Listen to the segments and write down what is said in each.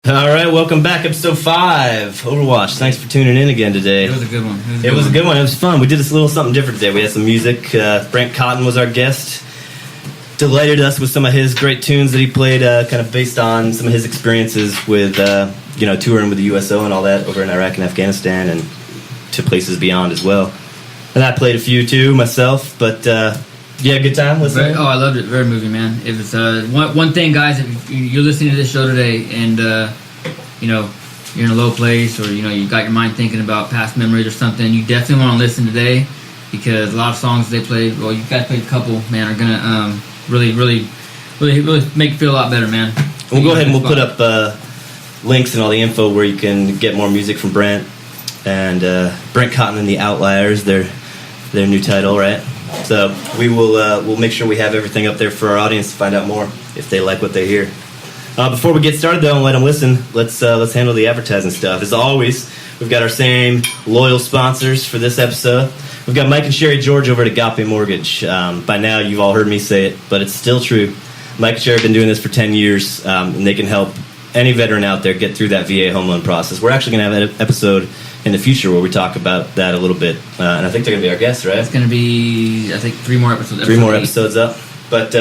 All right, welcome back. Episode 5, Overwatch. Thanks for tuning in again today. It was a good one. It was a good one. It was fun. We did this little something different today. We had some music. Brant Cotton was our guest. Delighted us with some of his great tunes that he played, kind of based on some of his experiences with, touring with the USO and all that over in Iraq and Afghanistan and to places beyond as well. And I played a few too myself, but you had a good time listening? I loved it. Very moving, man. It was one thing, guys. If you're listening to this show today and you're in a low place or you got your mind thinking about past memories or something, you definitely want to listen today because a lot of songs they played. Well, you guys played a couple, man. Are gonna really make you feel a lot better, man. We'll go ahead and we'll put up links and all the info where you can get more music from Brant and Brant Cotton and the Outliers. Their new title, right? So we will we'll make sure we have everything up there for our audience to find out more if they like what they hear. Before we get started, though, and let them listen, let's handle the advertising stuff. As always, we've got our same loyal sponsors for this episode. We've got Mike and Sherry George over at Agape Mortgage. By now, you've all heard me say it, but it's still true. Mike and Sherry have been doing this for 10 years, and they can help any veteran out there get through that VA home loan process. We're actually going to have an episode in the future where we talk about that a little bit, and I think they're going to be our guests, right? It's going to be, I think, 3 more episodes. 3 more episodes up. But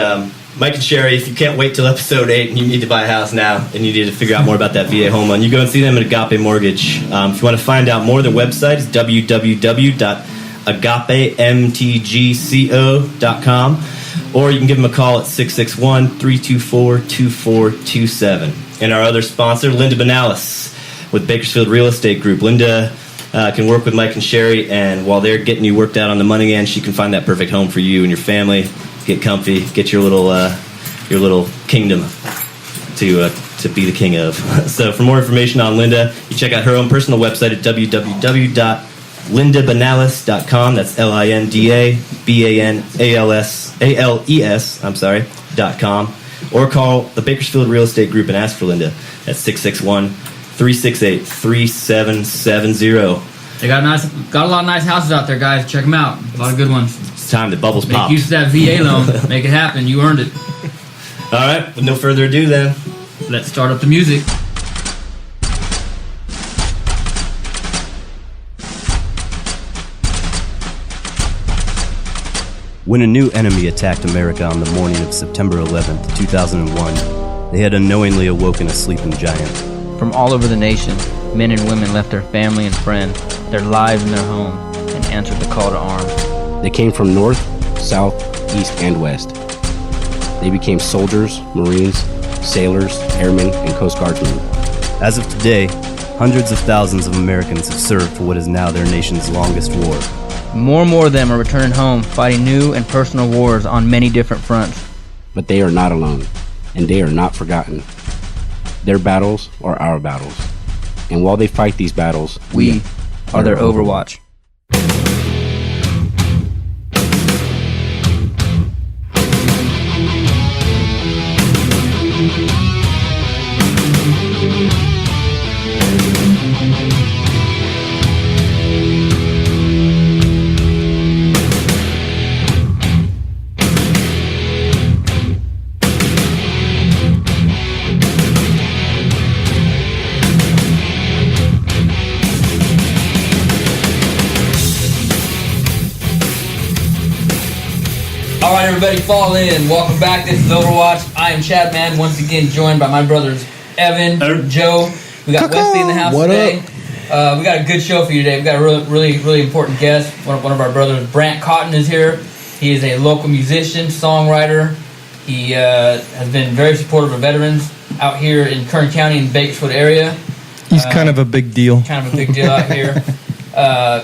Mike and Sherry, if you can't wait till episode 8 and you need to buy a house now and you need to figure out more about that VA home loan, you go and see them at Agape Mortgage. If you want to find out more, their website is www.agapemtgco.com, or you can give them a call at 661-324-2427. And our other sponsor, Linda Benalis with Bakersfield Real Estate Group. Linda can work with Mike and Sherry, and while they're getting you worked out on the money end, she can find that perfect home for you and your family. Get comfy, get your little kingdom to be the king of. So for more information on Linda, you check out her own personal website at www.lindabenalis.com. That's LindaBanales.com. Or call the Bakersfield Real Estate Group and ask for Linda at 661-368-3770. They got a lot of nice houses out there, guys. Check them out. A lot of good ones. It's time the bubbles pop. Make use of that VA loan. Make it happen. You earned it. All right. With no further ado, then, let's start up the music. When a new enemy attacked America on the morning of September 11th, 2001, they had unknowingly awoken a sleeping giant. From all over the nation, men and women left their family and friends, their lives and their home, and answered the call to arms. They came from north, south, east, and west. They became soldiers, Marines, sailors, airmen, and Coast Guardsmen. As of today, hundreds of thousands of Americans have served for what is now their nation's longest war. More and more of them are returning home, fighting new and personal wars on many different fronts. But they are not alone, and they are not forgotten. Their battles are our battles. And while they fight these battles, we are their Overwatch. Alright, everybody, fall in. Welcome back. This is Overwatch. I am Chad Man, once again joined by my brothers Evan, Joe. We got Wesley in the house today. We got a good show for you today. We got a really important guest. One of our brothers, Brant Cotton, is here. He is a local musician, songwriter. He has been very supportive of veterans out here in Kern County and Bakersfield area. He's kind of a big deal. Kind of a big deal out here.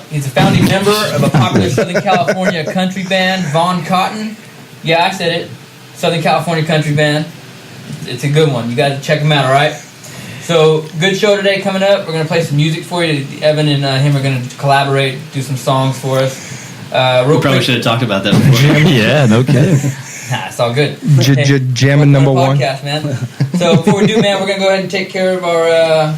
He's a founding member of a popular Southern California country band, Brant Cotton. Yeah, I said it. Southern California country band. It's a good one. You guys check them out, all right? So, good show today coming up. We're going to play some music for you. Evan and him are going to collaborate, do some songs for us. We probably should have talked about that before. Yeah, no kidding. Nah, it's all good. Jamming number one. Podcast, man. So, before we do, man, we're going to go ahead and take care of our...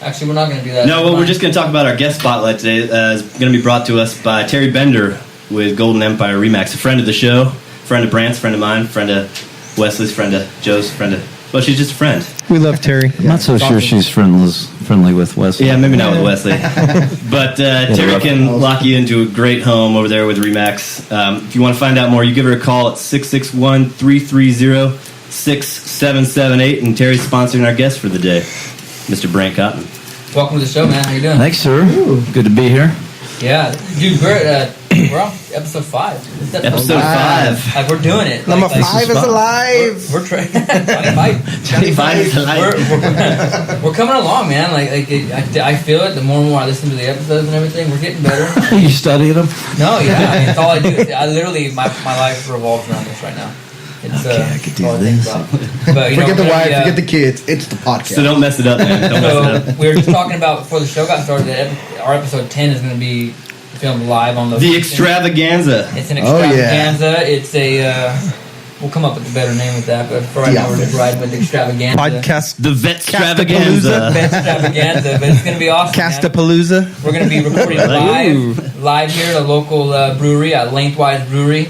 Actually, we're not going to do that. No, well, we're just going to talk about our guest spotlight today. It's going to be brought to us by Terry Bender with Golden Empire Remax, a friend of the show, friend of Brant's, friend of mine, friend of Wesley's, friend of Joe's, friend of Well, she's just a friend. We love Terry. I'm not so sure she's friendly with Wesley. Yeah, maybe not with Wesley. But Terry can lock you into a great home over there with Remax. If you want to find out more, you give her a call at 661-330-6778. And Terry's sponsoring our guest for the day, Mr. Brant Cotton. Welcome to the show, man. How you doing? Thanks, sir. Good to be here. Yeah, dude, we're on episode 5. This is Episode 5. Like, we're doing it. Number 5 is alive. We're trying. 25 is alive. We're coming along, man. I feel it. The more and more I listen to the episodes and everything, we're getting better. You studying them? No, yeah. I mean, it's all I do. I literally, my life revolves around this right now. It's, Okay, I could do all I this. think about. But, you Forget know, the wife, we, forget the kids. It's the podcast. So don't mess it up, man. Don't mess it up. So we were just talking about before the show got started that our episode 10 is going to be filmed live on The extravaganza. It's an Oh, yeah. extravaganza. It's a. We'll come up with a better name with that, but for right now we're just riding with extravaganza. Podcast. The vet extravaganza. Extravaganza, but it's going to be awesome. man. Castapalooza. We're going to be recording live here at a local brewery, at Lengthwise Brewery,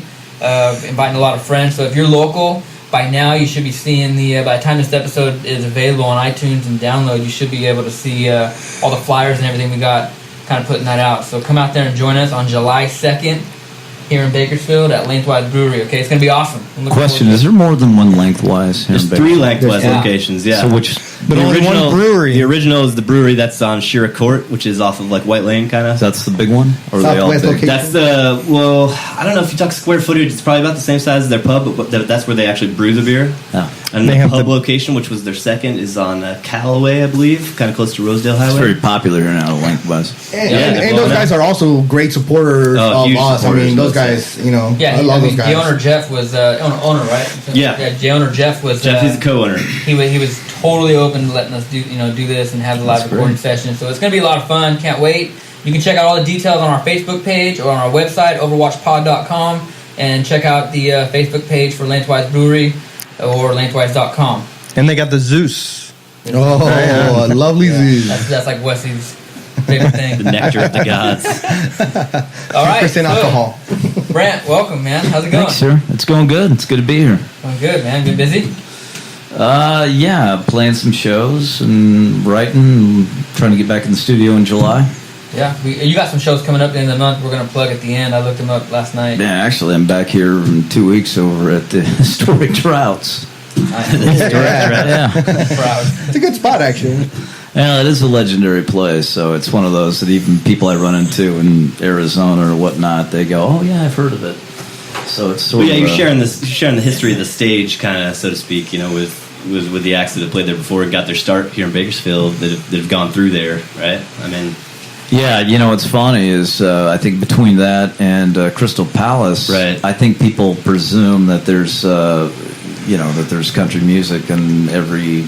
inviting a lot of friends. So if you're local, by now you should be seeing by the time this episode is available on iTunes and download, you should be able to see all the flyers and everything we got, kind of putting that out. So come out there and join us on July 2nd here in Bakersfield at Lengthwise Brewery. Okay, it's going to be awesome. Question: is there more than one Lengthwise here There's in 3 Bakersfield? lengthwise Yeah. locations, yeah. So which? But only one brewery. The original is the brewery that's on Shira Court, which is off of like White Lane, kind of. That's the big one, or are they all Southwest big? location. That's the I don't know if you talk square footage. It's probably about the same size as their pub, but that's where they actually brew the beer. Oh. And They the have pub the- location, which was their second, is on Callaway, I believe, kind of close to Rosedale Highway. It's very popular here now, Lengthwise. And, Yeah, and they're those blowing guys up. are also great supporters Oh, of huge us. I supporters, mean, those let's guys, you know, Yeah, I love those the guys. owner Jeff was owner, right? Yeah. The owner Jeff was. Jeff is the co-owner. He was totally open to letting us do this and have the live That's recording great. session. So it's going to be a lot of fun. Can't wait. You can check out all the details on our Facebook page or on our website, overwatchpod.com, and check out the Facebook page for Lengthwise Brewery or lengthwise.com. And they got the Zeus. Oh, a lovely zoo. That's like Wesley's favorite thing. The nectar of the gods. All right, 2% alcohol. Brant, welcome, man. How's it going? Thanks, sir. It's going good. It's good to be here. Going good, man. Been busy? Yeah, playing some shows and writing, and trying to get back in the studio in July. Yeah. You got some shows coming up at the end of the month. We're going to plug at the end. I looked them up last night. Yeah, actually, I'm back here in 2 weeks over at the Historic Trouts. Yeah. Proud. It's a good spot, actually. Yeah, it is a legendary place, so it's one of those that even people I run into in Arizona or whatnot, they go, "Oh yeah, I've heard of it." So it's sort But yeah, of you're sharing the history of the stage, kind of, so to speak, with the acts that have played there before and got their start here in Bakersfield that have gone through there, right? I mean, Yeah, what's funny is I think between that and Crystal Palace, Right. I think people presume that there's that there's country music in every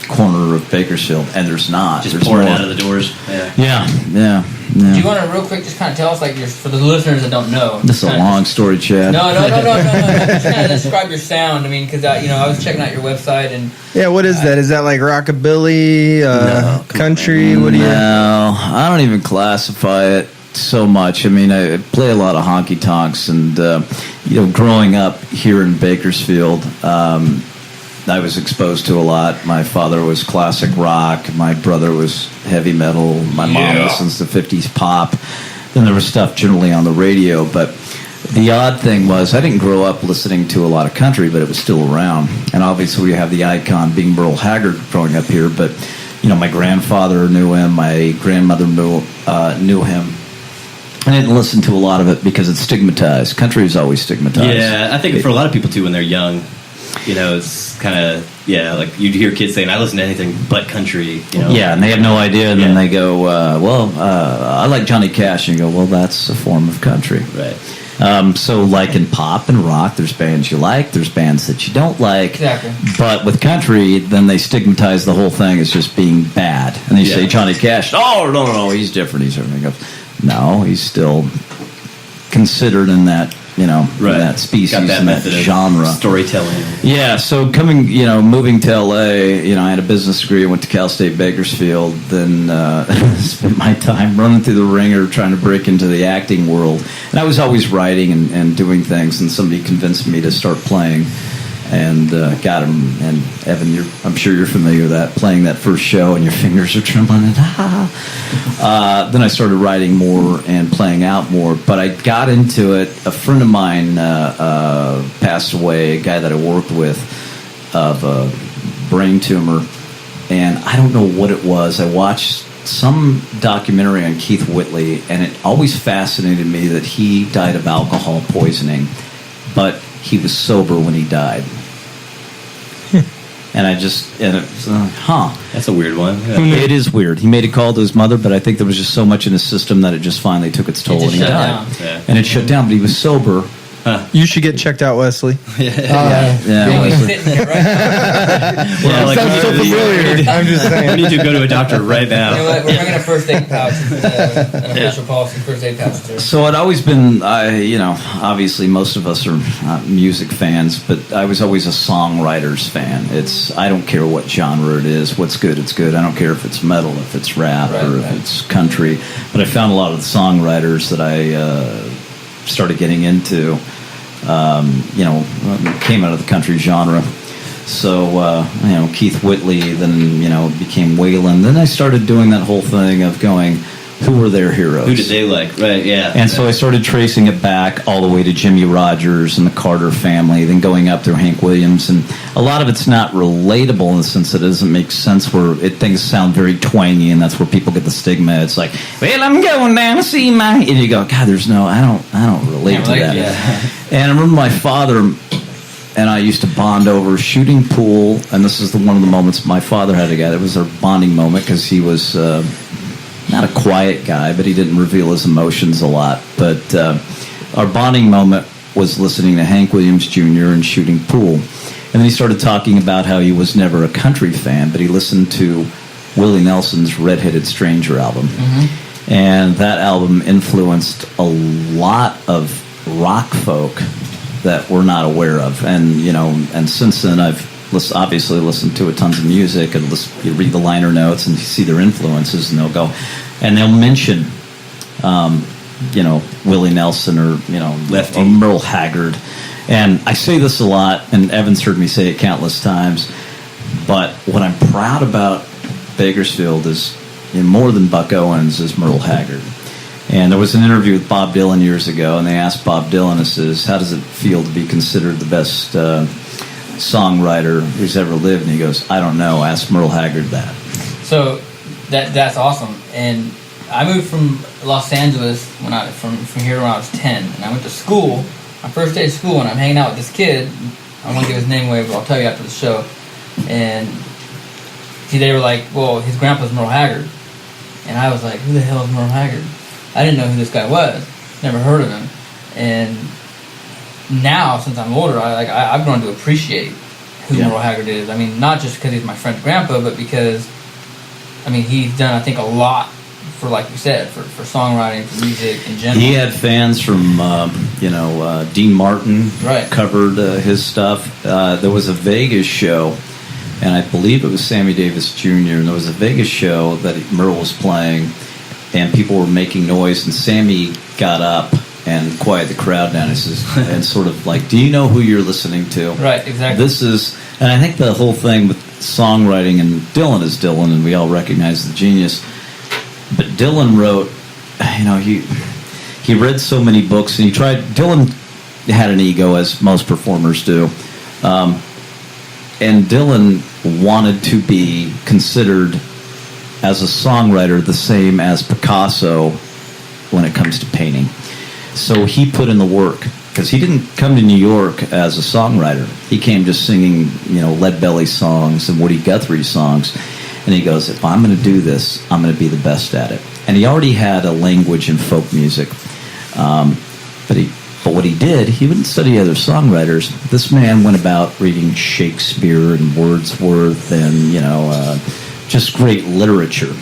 corner of Bakersfield, and there's not. just There's pouring more. out of the doors. Yeah. Do you want to real quick just kind of tell us, for the listeners that don't know? This is a kinda long story, Chad. No. Just kind of describe your sound. I mean, because I was checking out your website and Yeah, what is that? Is that like rockabilly, country? What do you? No, I don't even classify it so much. I mean, I play a lot of honky tonks, and growing up here in Bakersfield, I was exposed to a lot. My father was classic rock. My brother was heavy metal. My mom listens to 50s pop. Then there was stuff generally on the radio. But the odd thing was I didn't grow up listening to a lot of country, but it was still around. And obviously we have the icon being Merle Haggard growing up here. But, my grandfather knew him. My grandmother knew him. I didn't listen to a lot of it because it's stigmatized. Country is always stigmatized. Yeah, I think for a lot of people too when they're young, it's kind of like you'd hear kids saying, "I listen to anything but country." Yeah, and they have no idea, and then they go, I like Johnny Cash, and you go, well, that's a form of country. Right. So like in pop and rock, there's bands you like, there's bands that you don't like. Exactly. But with country, then they stigmatize the whole thing as just being bad. And they say Johnny Cash, oh, no, he's different. He's different. He goes, no, he's still considered in that, in that species, Got that in that method of genre. storytelling. Yeah, so moving to LA, I had a business degree. I went to Cal State Bakersfield. Then spent my time running through the ringer trying to break into the acting world. And I was always writing and doing things, and somebody convinced me to start playing. and got him. And Evan, I'm sure you're familiar with that, playing that first show and your fingers are trembling. And then I started writing more and playing out more. But I got into it. A friend of mine passed away, a guy that I worked with, of a brain tumor. And I don't know what it was. I watched some documentary on Keith Whitley, and it always fascinated me that he died of alcohol poisoning, but he was sober when he died. And it's That's a weird one. Yeah. It is weird. He made a call to his mother, but I think there was just so much in his system that it just finally took its toll and he died. Yeah. And it shut down, but he was sober. You should get checked out, Wesley. Yeah. He's sitting here, right? Well, like, Sounds so familiar. I'm just saying. We need to go to a doctor right now. You know what? We're bringing a first aid pouch, an official policy first aid pouch. Too. So it always been, obviously most of us are music fans, but I was always a songwriter's fan. I don't care what genre it is. What's good, it's good. I don't care if it's metal, if it's rap, if it's country. But I found a lot of the songwriters that I started getting into, came out of the country genre. So, Keith Whitley, then, became Waylon. Then I started doing that whole thing of going, who were their heroes? Who did they like? Right, yeah. And so I started tracing it back all the way to Jimmy Rogers and the Carter family, then going up through Hank Williams. And a lot of it's not relatable in the sense that it doesn't make sense, where things sound very twangy, and that's where people get the stigma. It's like, well, I'm going down to see my... And you go, God, I don't relate to that. Yeah. And I remember my father and I used to bond over shooting pool, and this is one of the moments my father had together. It was our bonding moment because he was... not a quiet guy, but he didn't reveal his emotions a lot. But our bonding moment was listening to Hank Williams Jr. and shooting pool. And then he started talking about how he was never a country fan, but he listened to Willie Nelson's Red-Headed Stranger album. Mm-hmm. And that album influenced a lot of rock folk that we're not aware of. And since then I've obviously listen to tons of music, and you read the liner notes and you see their influences, and they'll mention, Willie Nelson or Lefty or Merle Haggard. And I say this a lot, and Evan's heard me say it countless times. But what I'm proud about Bakersfield is, more than Buck Owens, is Merle Haggard. And there was an interview with Bob Dylan years ago, and they asked Bob Dylan, how does it feel to be considered the best songwriter who's ever lived? And he goes, I don't know, ask Merle Haggard that. So that's awesome. And I moved from Los Angeles from here when I was 10, and I went to school, my first day of school, and I'm hanging out with this kid. I won't give his name away, but I'll tell you after the show. And they were like, well, his grandpa's Merle Haggard. And I was like, who the hell is Merle Haggard? I didn't know who this guy was. Never heard of him. And now, since I'm older, I've grown to appreciate who Merle Haggard is. I mean, not just because he's my friend's grandpa, but because, he's done, I think, a lot for, like you said, for songwriting, for music in general. He had fans from, Dean Martin covered his stuff. There was a Vegas show, and I believe it was Sammy Davis Jr., and there was a Vegas show that Merle was playing, and people were making noise, and Sammy got up and quieted the crowd down. He says, and sort of like, do you know who you're listening to? Right, exactly. And I think the whole thing with songwriting, and Dylan is Dylan, and we all recognize the genius, but Dylan wrote, he read so many books, and Dylan had an ego, as most performers do, and Dylan wanted to be considered as a songwriter the same as Picasso when it comes to painting. So he put in the work, because he didn't come to New York as a songwriter. He came just singing, Lead Belly songs and Woody Guthrie songs. And he goes, if I'm going to do this, I'm going to be the best at it. And he already had a language in folk music. But what he did, he wouldn't study other songwriters. This man went about reading Shakespeare and Wordsworth and, just great literature.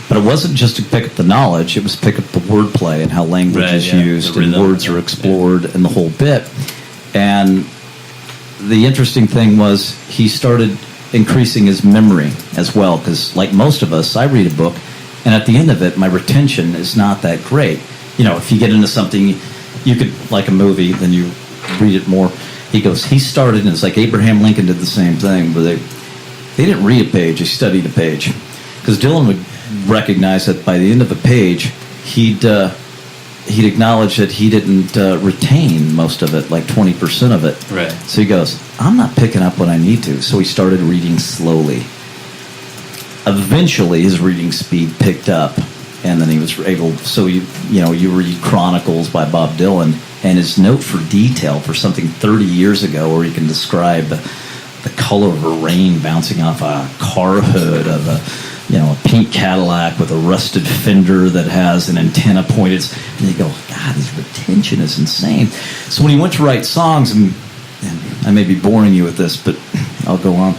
But it wasn't just to pick up the knowledge, it was to pick up the wordplay and how language is used and words are explored and the whole bit. And the interesting thing was he started increasing his memory as well, because like most of us, I read a book, and at the end of it, my retention is not that great. If you get into something, you could, like a movie, then you read it more. He goes, he started, and it's like Abraham Lincoln did the same thing, but they didn't read a page, they studied a page. Because Dylan would recognize that by the end of a page, he'd acknowledge that he didn't retain most of it, like 20% of it. Right. So he goes, I'm not picking up what I need to. So he started reading slowly. Eventually, his reading speed picked up, and then he was able. So you read Chronicles by Bob Dylan, and his note for detail for something 30 years ago, where he can describe the color of a rain bouncing off a car hood of a pink Cadillac with a rusted fender that has an antenna pointed. And you go, God, his retention is insane. So when he went to write songs, and I may be boring you with this, but I'll go on.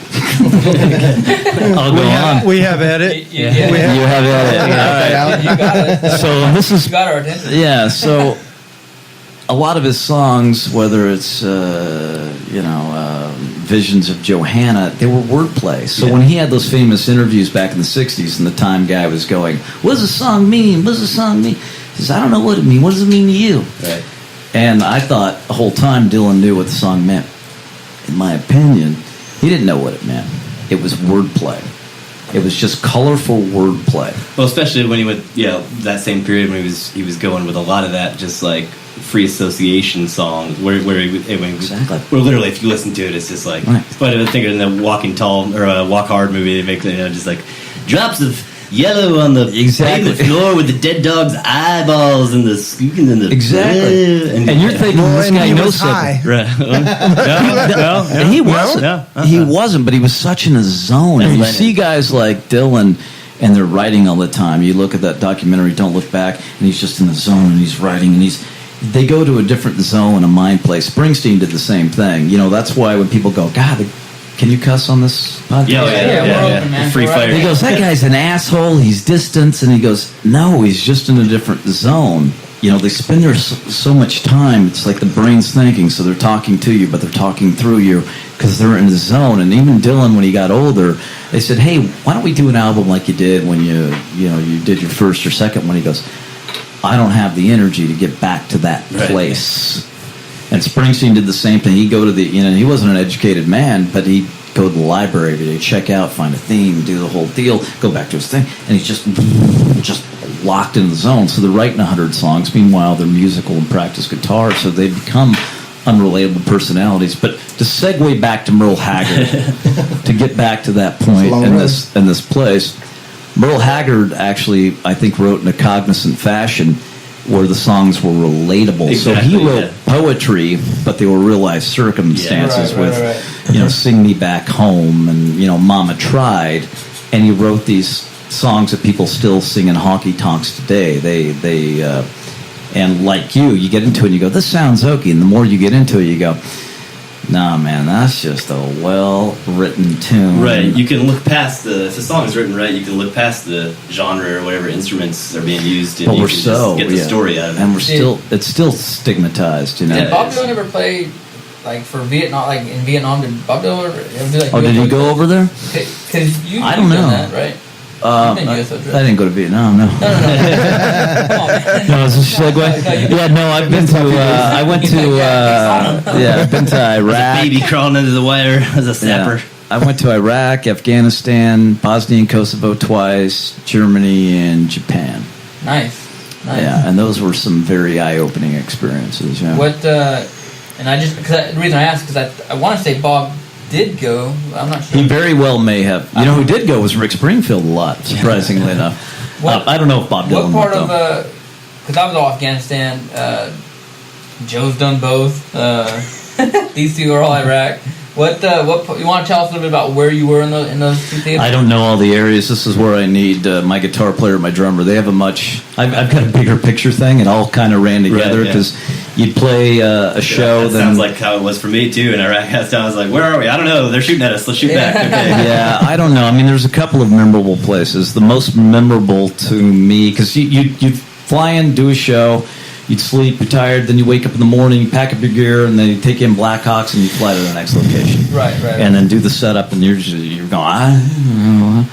We have edit. You have edit. All right. You got it. So this is You got our attention. yeah. So a lot of his songs, whether it's Visions of Johanna, they were wordplay. So when he had those famous interviews back in the 60s, and the Time guy was going, what does the song mean? What does the song mean? He says, I don't know what it means. What does it mean to you? Right. And I thought the whole time Dylan knew what the song meant. In my opinion, he didn't know what it meant. It was wordplay. It was just colorful wordplay. Well, especially when he went, that same period when he was going with a lot of that, just like free association songs, where Exactly. where literally, if you listen to it, it's just like. Right. But I think in the Walking Tall or Walk Hard movie, they make just like drops of yellow on the pavement floor with the dead dog's eyeballs and the squeaking and the and you're thinking this guy knows high. right. And he wasn't. He wasn't, but he was such in a zone. And you see guys like Dylan, and they're writing all the time. You look at that documentary, Don't Look Back, and he's just in the zone, and he's writing, and they go to a different zone, a mind place. Springsteen did the same thing. That's why when people go, God, can you cuss on this podcast? Yeah, we're open, man. Free fire. He goes, that guy's an asshole. He's distant. And he goes, no, he's just in a different zone. They spend there so much time. It's like the brain's thinking, so they're talking to you, but they're talking through you because they're in the zone. And even Dylan, when he got older, they said, hey, why don't we do an album like you did when you did your first or second one? He goes, I don't have the energy to get back to that place. And Springsteen did the same thing. He'd go to he wasn't an educated man, but he'd go to the library every day, check out, find a theme, do the whole deal, go back to his thing, and he's just locked in the zone. So they're writing 100 songs. Meanwhile, they're musical and practice guitar, so they become unrelatable personalities. But to segue back to Merle Haggard, to get back to that point in this place, Merle Haggard actually, I think, wrote in a cognizant fashion where the songs were relatable. Exactly, so he wrote poetry, but they were real life circumstances Right. Sing Me Back Home and, Mama Tried. And he wrote these songs that people still sing in honky tonks today. And like you get into it and you go, this sounds hokey. And the more you get into it, you go, nah, man, that's just a well-written tune. Right, you can look past if the song is written right, you can look past the genre or whatever instruments are being used, and But you we're can just get the story out of it. And it's still stigmatized, Did Bob Dylan ever play, like, for Vietnam, like, in Vietnam? Did Bob Dylan ever do, like... Oh, did he go over there? Because I don't know. That, right? I didn't go to Vietnam, no. No. Come on, man. No, is this a segue? I've been to, I've been to Iraq. Baby crawling under the wire as a sapper. Yeah. I went to Iraq, Afghanistan, Bosnia and Kosovo twice, Germany, and Japan. Nice. Yeah, and those were some very eye-opening experiences, yeah. What, the reason I asked, because I want to say Bob did go. I'm not sure. He very well may have. You know who did go was Rick Springfield a lot, surprisingly enough. I don't know if Bob Dylan. What part of because I was all Afghanistan. Joe's done both. These two are all Iraq. What you want to tell us a little bit about where you were in those two theaters? I don't know all the areas. This is where I need my guitar player, my drummer. They have I've got a bigger picture thing. It all kind of ran together because you'd play a show. That sounds like how it was for me too in Iraq. I was like, where are we? I don't know. They're shooting at us. Let's shoot back. Okay. Yeah, I don't know. I mean, there's a couple of memorable places. The most memorable to me, because you fly in, do a show. You'd sleep, you're tired, then you wake up in the morning, you pack up your gear, and then you take in Blackhawks and you fly to the next location. Right. And then do the setup, and you're going,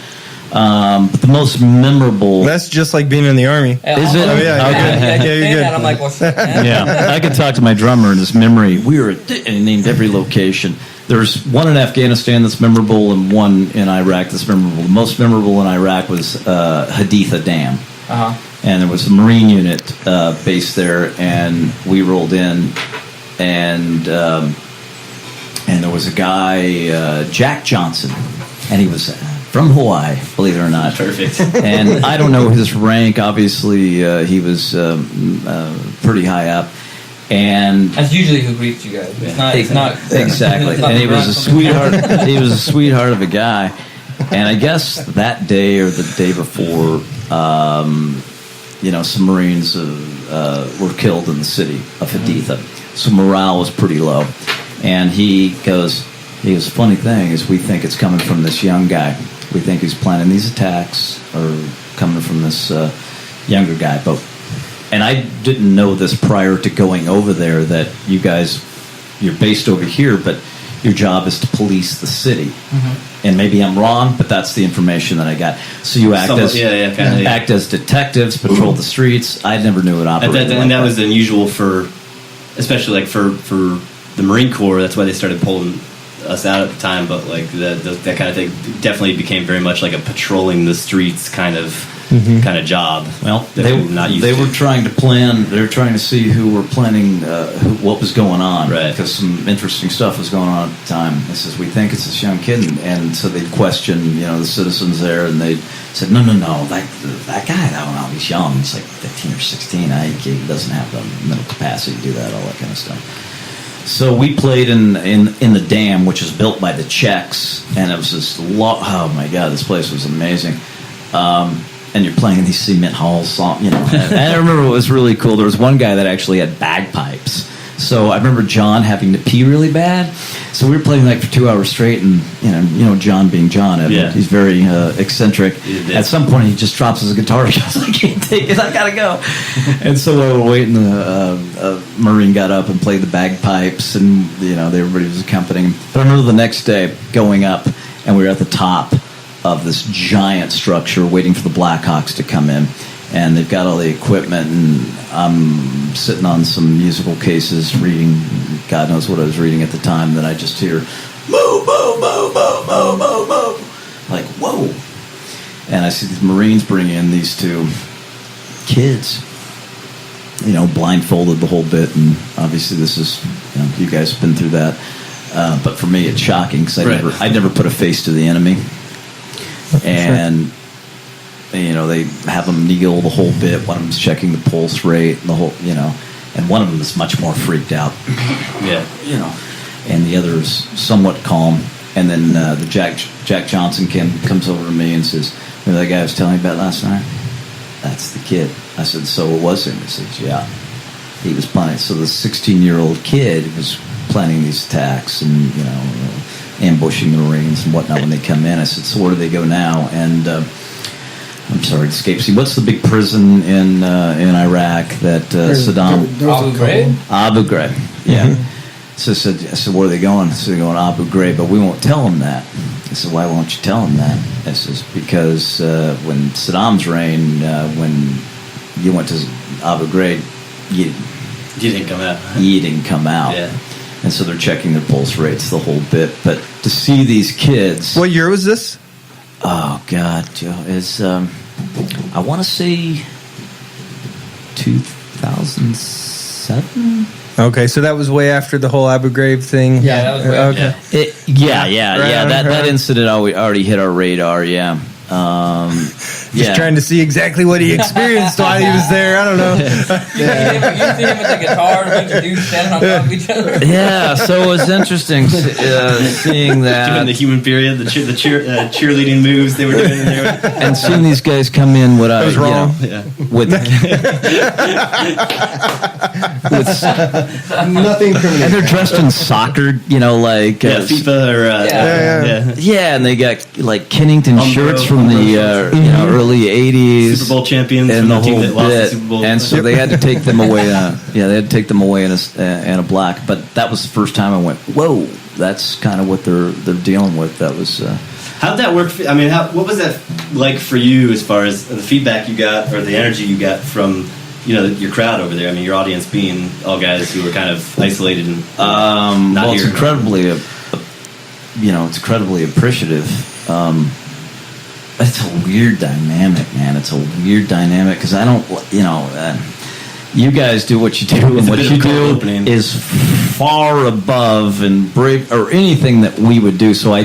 But the most memorable. That's just like being in the army. Yeah, Is it? Oh, yeah, Yeah, you're good. I'm like, well, shit, man. Yeah, I could talk to my drummer and his memory. We were and he named every location. There's one in Afghanistan that's memorable, and one in Iraq that's memorable. The most memorable in Iraq was Haditha Dam, and there was a Marine unit based there, and we rolled in, and there was a guy, Jack Johnson, and he was from Hawaii, believe it or not. Perfect. And I don't know his rank. Obviously, he was pretty high up. And That's usually who greets you guys. It's not exactly. it's not And he was a Brant. sweetheart. He was a sweetheart of a guy. And I guess that day or the day before, some Marines were killed in the city of Haditha. So morale was pretty low. And he goes, funny thing is we think it's coming from this young guy. We think he's planning these attacks or coming from this younger guy. And I didn't know this prior to going over there, that you guys, you're based over here, but your job is to police the city. And maybe I'm wrong, but that's the information that I got. So you act act as detectives, patrol the streets. I never knew it operated. And that was unusual for, especially like for the Marine Corps. That's why they started pulling us out at the time. But like that kind of thing definitely became very much like a patrolling the streets kind of job. Well, they were trying to plan. They were trying to see who were planning, what was going on, right? Because some interesting stuff was going on at the time. They says, we think it's this young kid, and so they'd question, the citizens there, and they said, no, that guy, he's young, he's like 15 or 16. He doesn't have the mental capacity to do that, all that kind of stuff. So we played in the dam, which was built by the Czechs, and it was this oh my God, this place was amazing. And you're playing in these cement halls, And I remember what was really cool. There was one guy that actually had bagpipes. So I remember John having to pee really bad. So we were playing like for 2 hours straight, and John being John, he's very eccentric. At some point, he just drops his guitar. He goes, I can't take it. I gotta go. And so while we were waiting, the Marine got up and played the bagpipes, and everybody was accompanying him. But I remember the next day going up, and we were at the top of this giant structure waiting for the Blackhawks to come in, and they've got all the equipment, and I'm sitting on some musical cases reading, God knows what I was reading at the time, that I just hear moo, moo, moo, moo, moo, moo, moo, like whoa. And I see these Marines bring in these two kids, blindfolded the whole bit, and obviously this is, you guys have been through that, but for me it's shocking because I never put a face to the enemy. And they have them kneel the whole bit. One of them's checking the pulse rate, and the whole, and one of them is much more freaked out. And the other is somewhat calm. And then the Jack Johnson comes over to me and says, "Remember that guy I was telling you about last night? That's the kid." I said, "So it was him?" He said, "Yeah, he was planning." So the 16-year-old kid was planning these attacks and ambushing the Marines and whatnot when they come in. I said, "So where do they go now?" And I'm sorry, it escapes me. What's the big prison in Iraq that Saddam? Abu Ghraib. Yeah. So I said, "Where are they going?" So they're going Abu Ghraib, but we won't tell them that. I said, "Why won't you tell them that?" I says, "Because when Saddam's reign, when you went to Abu Ghraib, you didn't come out. You didn't come out." Yeah. And so they're checking their pulse rates the whole bit. But to see these kids... What year was this? Oh, God, Joe. It's, I want to say 2007? Okay, so that was way after the whole Abu Ghraib thing? Yeah, that was way okay. That incident already hit our radar, yeah. Just trying to see exactly what he experienced while he was there. I don't know. You see him with the guitar, a bunch of dudes standing on top of each other. Yeah, so it was interesting seeing that. Doing the human period, the cheerleading moves they were doing in there. And seeing these guys come in with nothing criminal. And they're dressed in soccer, FIFA or and they got like Kennington shirts from the early '80s, Super Bowl champions, and the whole that lost bit. the Super Bowl. And so they had to take them away. They had to take them away in a black. But that was the first time I went, whoa, that's kind of what they're dealing with. That was. How'd that work? I mean, what was that like for you as far as the feedback you got or the energy you got from your crowd over there? I mean, your audience being all guys who were kind of isolated and not it's here. incredibly, it's incredibly appreciative. It's a weird dynamic, man. It's a weird dynamic because I don't, you guys do what you do, and what you do is far above and brave or anything that we would do. So I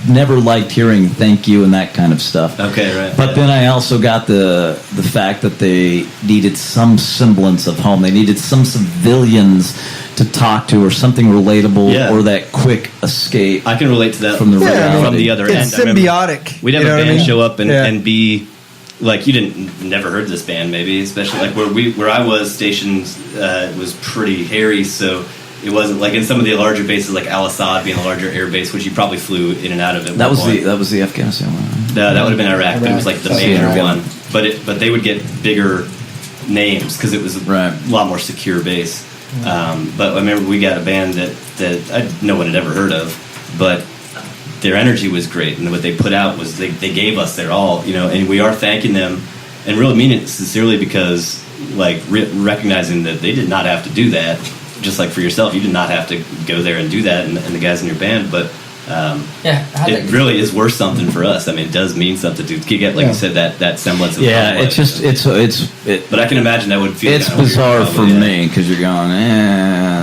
never liked hearing thank you and that kind of stuff. Okay, right. But then I also got the fact that they needed some semblance of home. They needed some civilians to talk to, or something relatable, or that quick escape. I can relate to that from the from the other it's end. Symbiotic. We'd have a band show up and be like, you never heard this band, maybe, especially like where I was stationed was pretty hairy, so it wasn't like in some of the larger bases, like Al Assad being a larger air base, which you probably flew in and out of it. That was the Afghanistan one. That would have been Iraq, but it was like the major one. But they would get bigger names because it was a lot more secure base. But I remember we got a band that no one had ever heard of, but their energy was great, and what they put out was they gave us their all, and we are thanking them and really mean it sincerely because like recognizing that they did not have to do that, just like for yourself, you did not have to go there and do that, and the guys in your band, but it really is worth something for us. I mean, it does mean something to get, like you said, that semblance of it's just but I can imagine that would feel it's bizarre for me because you're going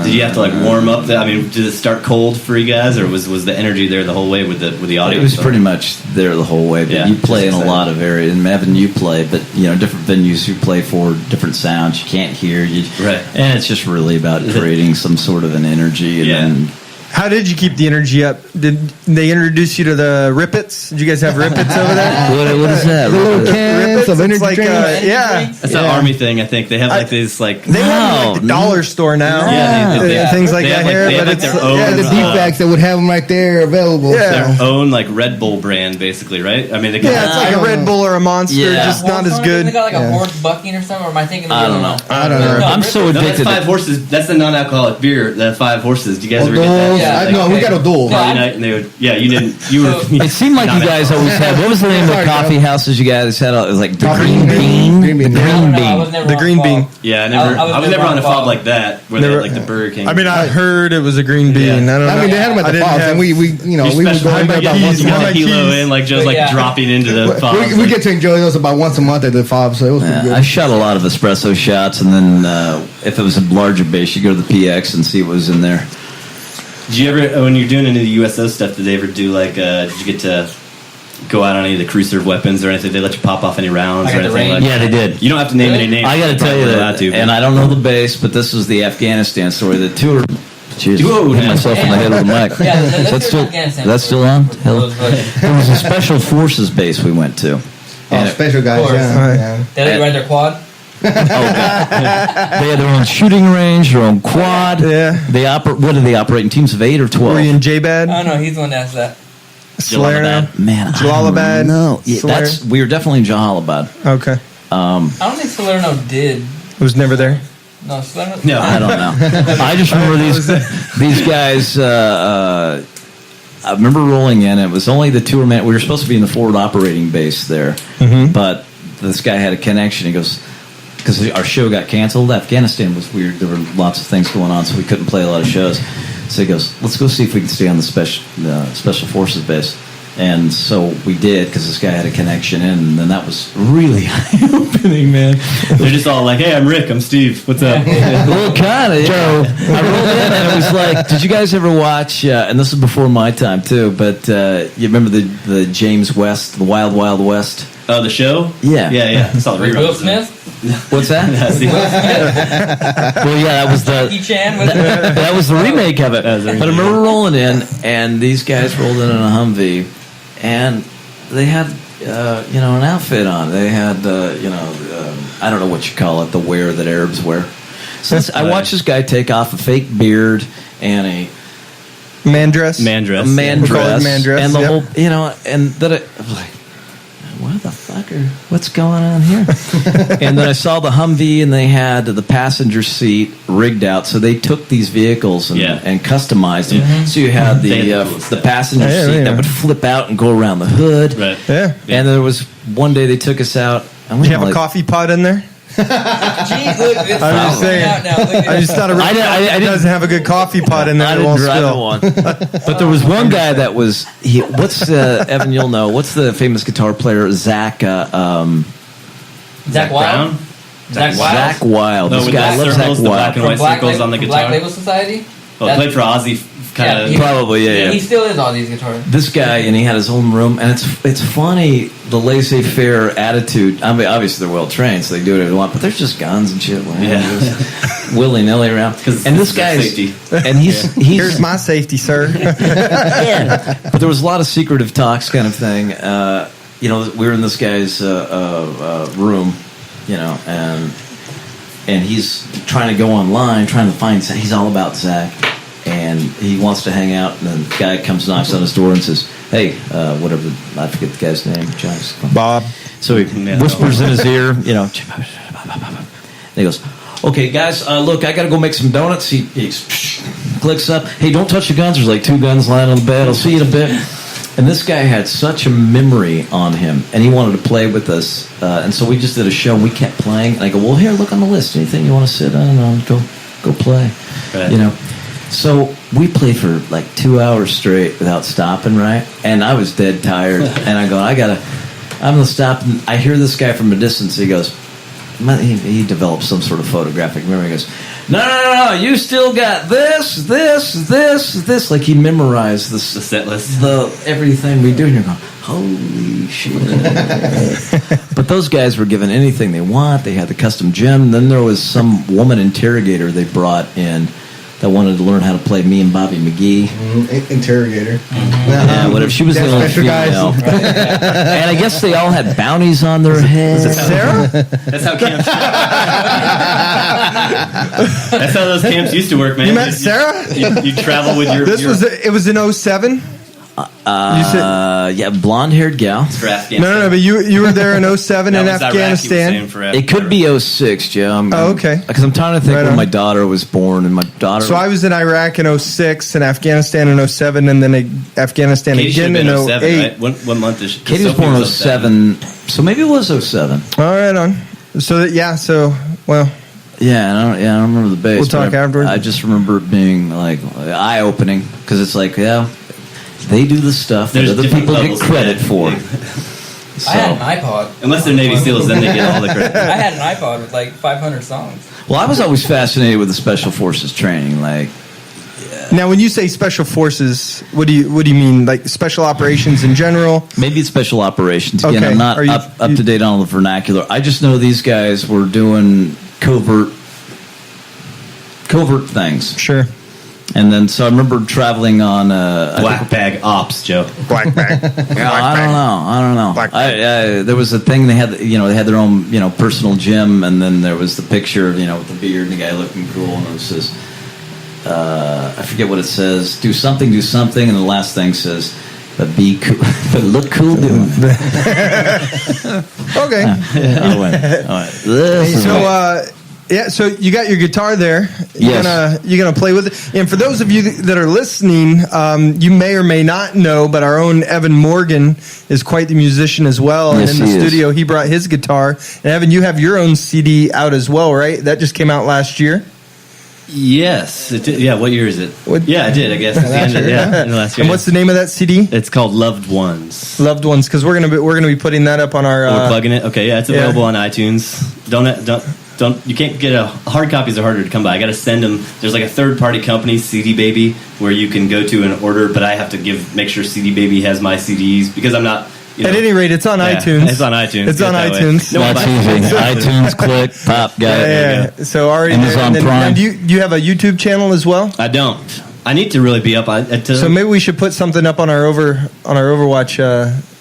did you have to like warm up I mean, did it start cold for you guys, or was the energy there the whole way with the audience? It was pretty much there the whole way, but you play in a lot of areas, and Evan, you play, but different venues you play for, different sounds you can't hear, and it's just really about creating some sort of an energy, and then how did you keep the energy up? Did they introduce you to the Rippets? Did you guys have Rippets over there? What is that? The little cans of energy drinks? That's an army thing, I think. They have like this like they have like the dollar store now. Things like that here. They have like their own the D-backs that would have them right there available. Their own like Red Bull brand, basically, right? I mean, it's like a Red Bull or a Monster, just not as good. They got like a horse bucking or something, or am I thinking? I don't know. I'm so addicted. That's 5 Horses. That's the non-alcoholic beer. The 5 Horses. Do you guys ever get that? No, we got a duel. And they would, you didn't. You were. It seemed like you guys always had. What was the name of the coffee houses you guys had? It was like the Green Bean. The Green Bean. Yeah, I was never on a fob like that where they had like the Burger King. I mean, I heard it was a Green Bean. I don't know. I mean, they had them at the fobs, and we would go in there about once a month. Kilo in, like just like dropping into the fobs. We get to enjoy those about once a month at the fobs, so it was pretty good. I shot a lot of espresso shots, and then if it was a larger base, you go to the PX and see what was in there. Did you ever, when you're doing any of the USO stuff, did they ever do like, did you get to go out on any of the crew serve weapons or anything? Did they let you pop off any rounds or anything like that? Yeah, they did. You don't have to name any names. I got to tell you that, and I don't know the base, but this was the Afghanistan story. The tour. Jeez, hit myself in the head with the mic. That's still on? Hell. There was a special forces base we went to. Special guys, yeah. They ride their quad? They had their own shooting range, their own quad. Yeah. What do they operate in teams of 8 or 12? Were you in J-Bad? Oh no, he's the one that asked that. Salerno? Man, Jalalabad? No, we were definitely in Jalalabad. Okay. I don't think Salerno did. It was never there. No, Salerno. No, I don't know. I just remember these guys. I remember rolling in. It was only the tour man. We were supposed to be in the forward operating base there, but this guy had a connection. He goes, because our show got canceled. Afghanistan was weird. There were lots of things going on, so we couldn't play a lot of shows. So he goes, let's go see if we can stay on the special forces base. And so we did, because this guy had a connection in, and then that was really eye-opening, man. They're just all like, hey, I'm Rick, I'm Steve, what's up? Well, kind of, Joe. I rolled in, and it was like, did you guys ever watch, and this is before my time, too, but you remember the James West, the Wild Wild West? Oh, the show? Yeah. Yeah. I saw the reruns. Will Smith? What's that? Well, yeah, that was that was the remake of it. But I remember rolling in, and these guys rolled in a Humvee, and they had an outfit on. They had I don't know what you call it, the wear that Arabs wear. So I watched this guy take off a fake beard and a man dress, and the whole, and that I was like, what the fuck motherfucker, what's going on here? And then I saw the Humvee, and they had the passenger seat rigged out. So they took these vehicles and customized them. Mm-hmm. So you had the passenger seat that would flip out and go around the hood. Right. Yeah. And there was one day they took us out. Did you have a coffee pot in there? Jeez, look, it's I'm just saying. out now. Look at I just thought it doesn't have a good coffee pot in there. I didn't drive one. But there was one guy that was. What's Evan? You'll know. What's the famous guitar player? Zach Wild. Zach Wild. Zach Wild. No, this guy loves Zach the black and Wild. white circles on the guitar. Black Label Society. Well, played for Ozzy. Probably, yeah. He still is Ozzy's guitar. This guy, and he had his own room, and it's funny, the laissez-faire attitude. I mean, obviously they're well trained, so they do whatever they want, but there's just guns and shit, willy-nilly around. And this guy's safety. And he's here's my safety, sir. Yeah. But there was a lot of secretive talks, kind of thing. We were in this guy's room, and he's trying to go online, trying to find. He's all about Zach. And he wants to hang out, and the guy comes, knocks on his door, and says, "Hey, whatever." I forget the guy's name. Bob. So he whispers in his ear, And he goes, "Okay, guys, look, I got to go make some donuts." He clicks up. "Hey, don't touch the guns. There's like 2 guns lying on the bed. I'll see you in a bit." And this guy had such a memory on him, and he wanted to play with us. And so we just did a show, and we kept playing. And I go, "Well, here, look on the list. Anything you want to sit on? Go play." Right. So we played for like 2 hours straight without stopping, right? And I was dead tired. And I go, I'm going to stop. And I hear this guy from a distance. He goes, he developed some sort of photographic memory. He goes, no, you still got this. Like he memorized the set list. Everything we do. And you're going, holy shit. But those guys were given anything they want. They had the custom gym. And then there was some woman interrogator they brought in that wanted to learn how to play Me and Bobby McGee. Interrogator. Yeah, whatever. She was the only female. And I guess they all had bounties on their heads. Was it Sarah? That's how camps. That's how those camps used to work, man. You met Sarah? You travel with your. It was in 07? Blonde-haired gal. For Afghanistan. No, but you were there in 07 in Afghanistan. It could be 06, Joe. Okay. Because I'm trying to think when my daughter was born, and my daughter. So I was in Iraq in 06, and Afghanistan in 07, and then Afghanistan Katie again in 08. Right? What month is she? Katie was born in 07, so maybe it was 07. All right, on. Yeah, I don't remember the bass. We'll talk afterwards. I just remember it being like eye-opening because it's like, they do the stuff that other people get credit for. I had an iPod. Unless they're Navy SEALs, then they get all the credit. I had an iPod with like 500 songs. Well, I was always fascinated with the Special Forces training. Now, when you say Special Forces, what do you mean? Like Special Operations in general? Maybe it's Special Operations. Again, Okay. I'm not up to date on the vernacular. I just know these guys were doing covert things. Sure. And then, so I remember traveling on Black Bag Ops, Joe. Black bag. I don't know. Black bag. There was a thing they had their own personal gym, and then there was the picture with the beard and the guy looking cool, and it says I forget what it says. Do something, and the last thing says, but be cool, but look cool doing. Okay. All right. So you got your guitar there. You're gonna play with it. And for those of you that are listening, you may or may not know, but our own Evan Morgan is quite the musician as well. Yes, and in the studio, he brought his guitar. And Evan, you have your own CD out as well, right? That just came out last year. Yes, it did. Yeah, what year is it? Yeah, I did. I guess. End of last year. And what's the name of that CD? It's called Loved Ones. Loved Ones, because we're gonna be putting that up on our. We're plugging it. Okay, yeah, it's available on iTunes. Don't you can't get hard copies are harder to come by. I got to send them. There's like a third party company, CD Baby, where you can go to and order, but I have to make sure CD Baby has my CDs because I'm not. At any rate, it's on iTunes. It's on iTunes. It's on iTunes. That's easy. iTunes, click, pop, got it. Yeah. So Amazon Prime. Do you have a YouTube channel as well? I don't. I need to really be up. So maybe we should put something up on our Overwatch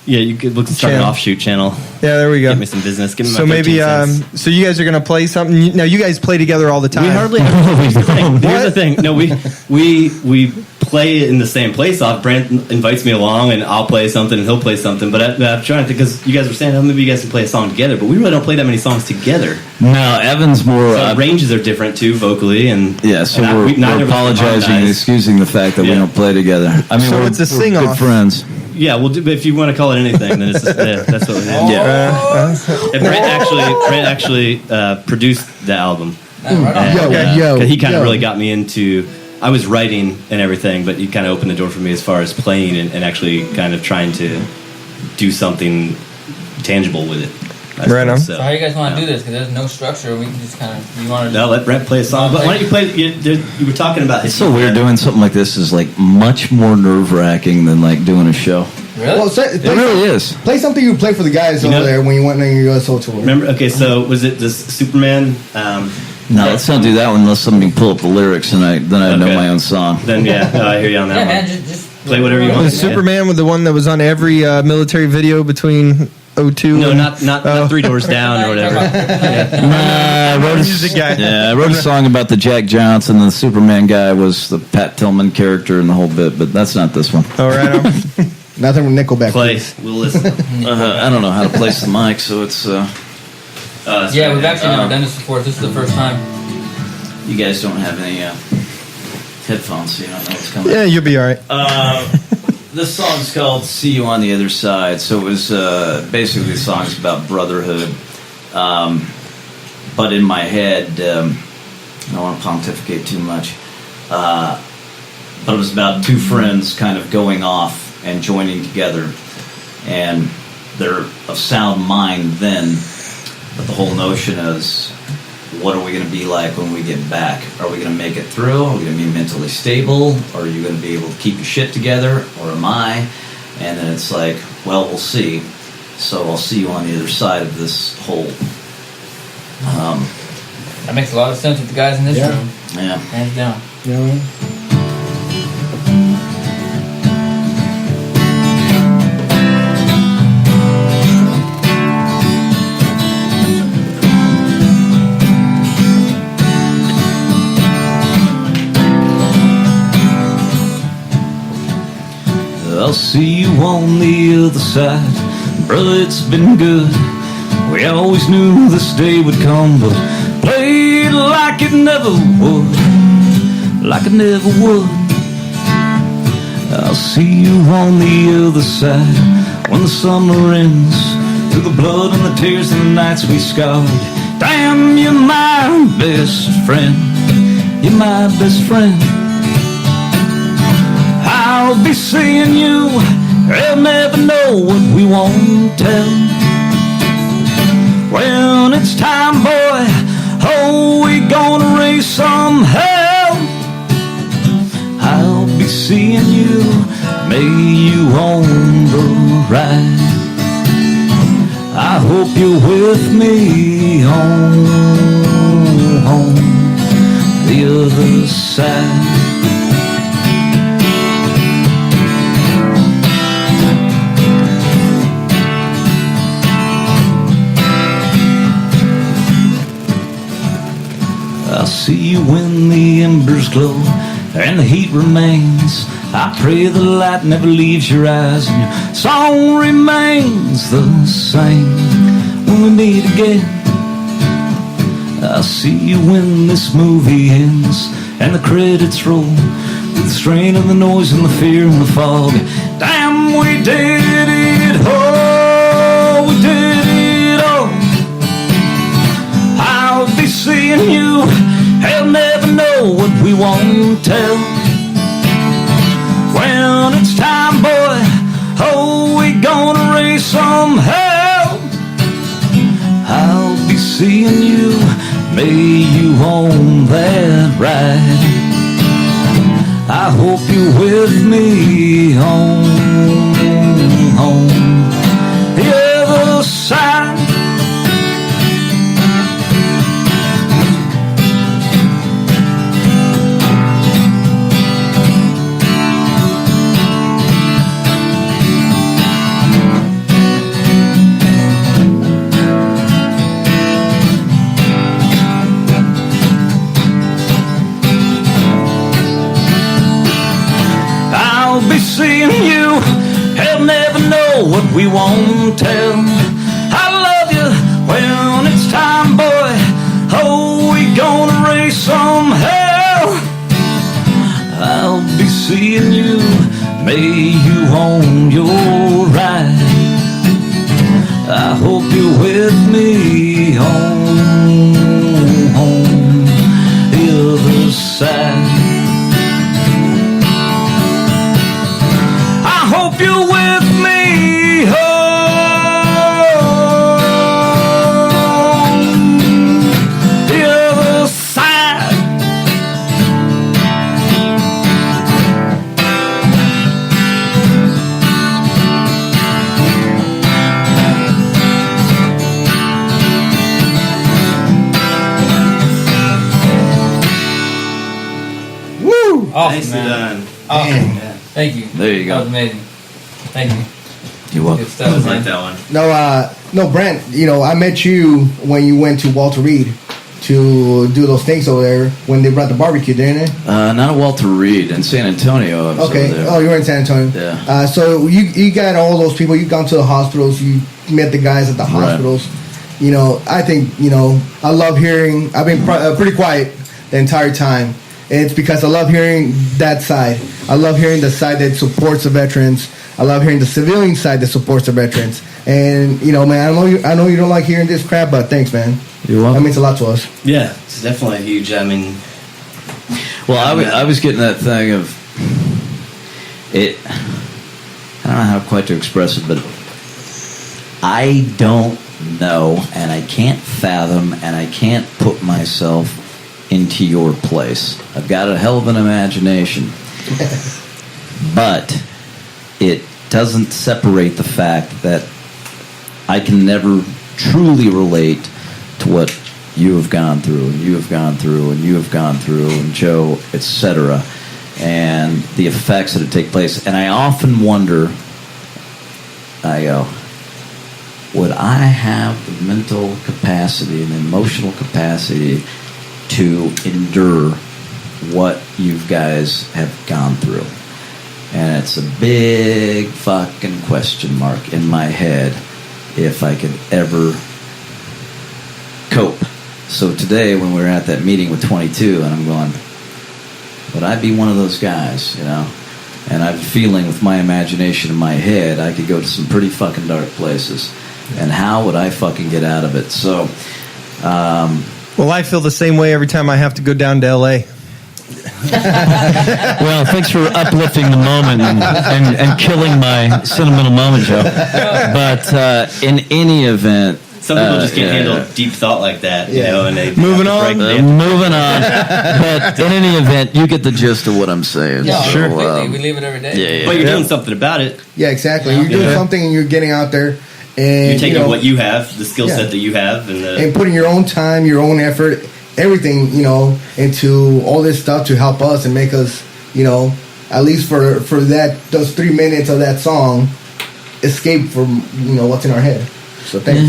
Yeah, you could look start an Channel. offshoot channel. Yeah, there we go. Get me some business. Give me my So maybe, 13 cents. so you guys are going to play something. Now, you guys play together all the time. We hardly ever. Here's the thing. Here's the thing. No, we play in the same place. Brant invites me along, and I'll play something, and he'll play something. But I'm trying to think, because you guys were saying, oh, maybe you guys can play a song together, but we really don't play that many songs together. No, Evan's more. So ranges are different too, vocally, and Yeah, so and we're neither of us apologizing and harmonize. excusing the fact that we Yeah. don't play together. I mean, So we're, it's a we're sing-off. good friends. Yeah, well, if you want to call it anything, then it's just, that's what it is. And Brant actually produced the album. Yo. He kind of really got me into. I was writing and everything, but he kind of opened the door for me as far as playing and actually kind of trying to do something tangible with it. I Right on. So how you guys want to do this? Because there's no structure. We can just kind of. You want to? No, let Brent play a song. But why don't you play? You were talking about. It's so weird doing something like this is like much more nerve wracking than like doing a show. Really? Well, It really is. Play something you play for the guys over there when you went on your USO tour. Remember? Okay, so was it this Superman? No, let's not do that one unless somebody pull up the lyrics and I know Okay. my own song. Then yeah, no, I hear you on that Yeah, one. man. Just Play whatever you want. Was Superman with the one that was on every military video between 02 No, and... not Three Doors Down or whatever. I wrote Music guy. I wrote a song about the Jack Johnson, and the Superman guy was the Pat Tillman character and the whole bit, but that's not this one. All right. Nothing with Nickelback. Play. We'll listen. I don't know how to place the mic, so it's. Yeah, we've actually never done this before. This is the first time. You guys don't have any headphones, so you don't know what's coming. Yeah, you'll be all right. This song's called "See You on the Other Side." So it was basically the song's about brotherhood, but in my head, I don't want to pontificate too much. But it was about two friends kind of going off and joining together, and they're of sound mind then. But the whole notion is, what are we going to be like when we get back? Are we going to make it through? Are we going to be mentally stable? Are you going to be able to keep your shit together? Or am I? And then it's like, well, we'll see. So I'll see you on the other side of this hole. That makes a lot of sense with the guys in this room. Yeah. Hands down. You know what I mean? I'll see you on the other side. Brother, it's been good. We always knew this day would come, but played like it never would. Like it never would. I'll see you on the other side when the summer ends. Through the blood and the tears and the nights we scarred. Damn, you're my best friend. You're my best friend. I'll be seeing you. They'll never know what we won't tell. When it's time, boy, oh, we gonna raise some hell. I'll be seeing you. May you on the ride. I hope you're with me on the other side. I'll see you when the embers glow and the heat remains. I pray the light never leaves your eyes and your song remains the same when we meet again. I'll see you when this movie ends and the credits roll with the strain and the noise and the fear and the fog. Damn, we did it all. We did it all. I'll be seeing you. They'll never know what we won't tell. When it's time, boy, oh, we gonna raise some hell. I'll be seeing you. May you on that ride. I hope you're with me on the other side. we won't tell. I love you when it's time, boy. Oh, we gonna raise some hell. I'll be seeing you, may you on your ride. I hope you're with me home the other side. I hope you're with me home the other side. Woo! Awesome, Nicely man. done. Awesome. Thank you. There you go. That was amazing. Thank you. You're welcome. Good stuff, I like man. that one. No, Brent. I met you when you went to Walter Reed to do those things over there when they brought the barbecue, didn't they? Not at Walter Reed in San Antonio. I was Okay. over there. Oh, you were in San Antonio. Yeah. So you got all those people. You've gone to the hospitals. You met the guys at the hospitals. I think I love hearing. I've been pretty quiet the entire time. It's because I love hearing that side. I love hearing the side that supports the veterans. I love hearing the civilian side that supports the veterans. And man, I know you don't like hearing this crap, but thanks, man. You're welcome. That means a lot to us. Yeah, it's definitely huge. I mean, Well, I was getting that thing of it. I don't know how quite to express it, but I don't know, and I can't fathom, and I can't put myself into your place. I've got a hell of an imagination, but it doesn't separate the fact that I can never truly relate to what you have gone through, and you have gone through, and you have gone through, and Joe, etc., and the effects that take place. And I often wonder, I go, would I have the mental capacity and the emotional capacity to endure what you guys have gone through? And it's a big fucking question mark in my head if I could ever cope. So today, when we were at that meeting with 22, and I'm going, would I be one of those guys, And I'm feeling with my imagination in my head, I could go to some pretty fucking dark places. And how would I fucking get out of it? So, Well, I feel the same way every time I have to go down to L.A. Well, thanks for uplifting the moment and killing my sentimental moment, Joe. But in any event, some people just can't handle deep thought like that, and they Moving have to on. break- moving on. But in any event, you get the gist of what I'm saying. Yeah, So, completely. We live it every day. yeah. But you're doing something about it. Yeah, exactly. You're doing something, and you're getting out there, and You're taking what you have, the skill Yeah. set that you have, and putting your own time, your own effort, everything, into all this stuff to help us and make us, at least for those 3 minutes of that song, escape from what's in our head. So thanks.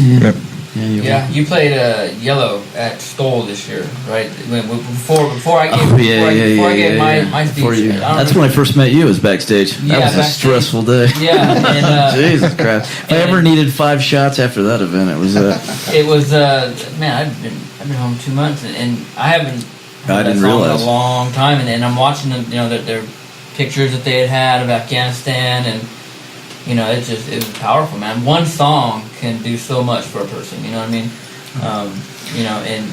Yeah, you played Yellow at Stoll this year, right? Before I gave, before I gave my speech. Before you. I don't That's remember- when I first met you. Was backstage. Yeah, That was a backstage. stressful day. Yeah, and Jesus Christ! If I ever needed 5 shots after that event, it was. it was man. I've been home 2 months, and I haven't I heard that didn't song realize. in a long time. And I'm watching them, their pictures that they had of Afghanistan, and it was powerful, man. One song can do so much for a person. You know what I mean?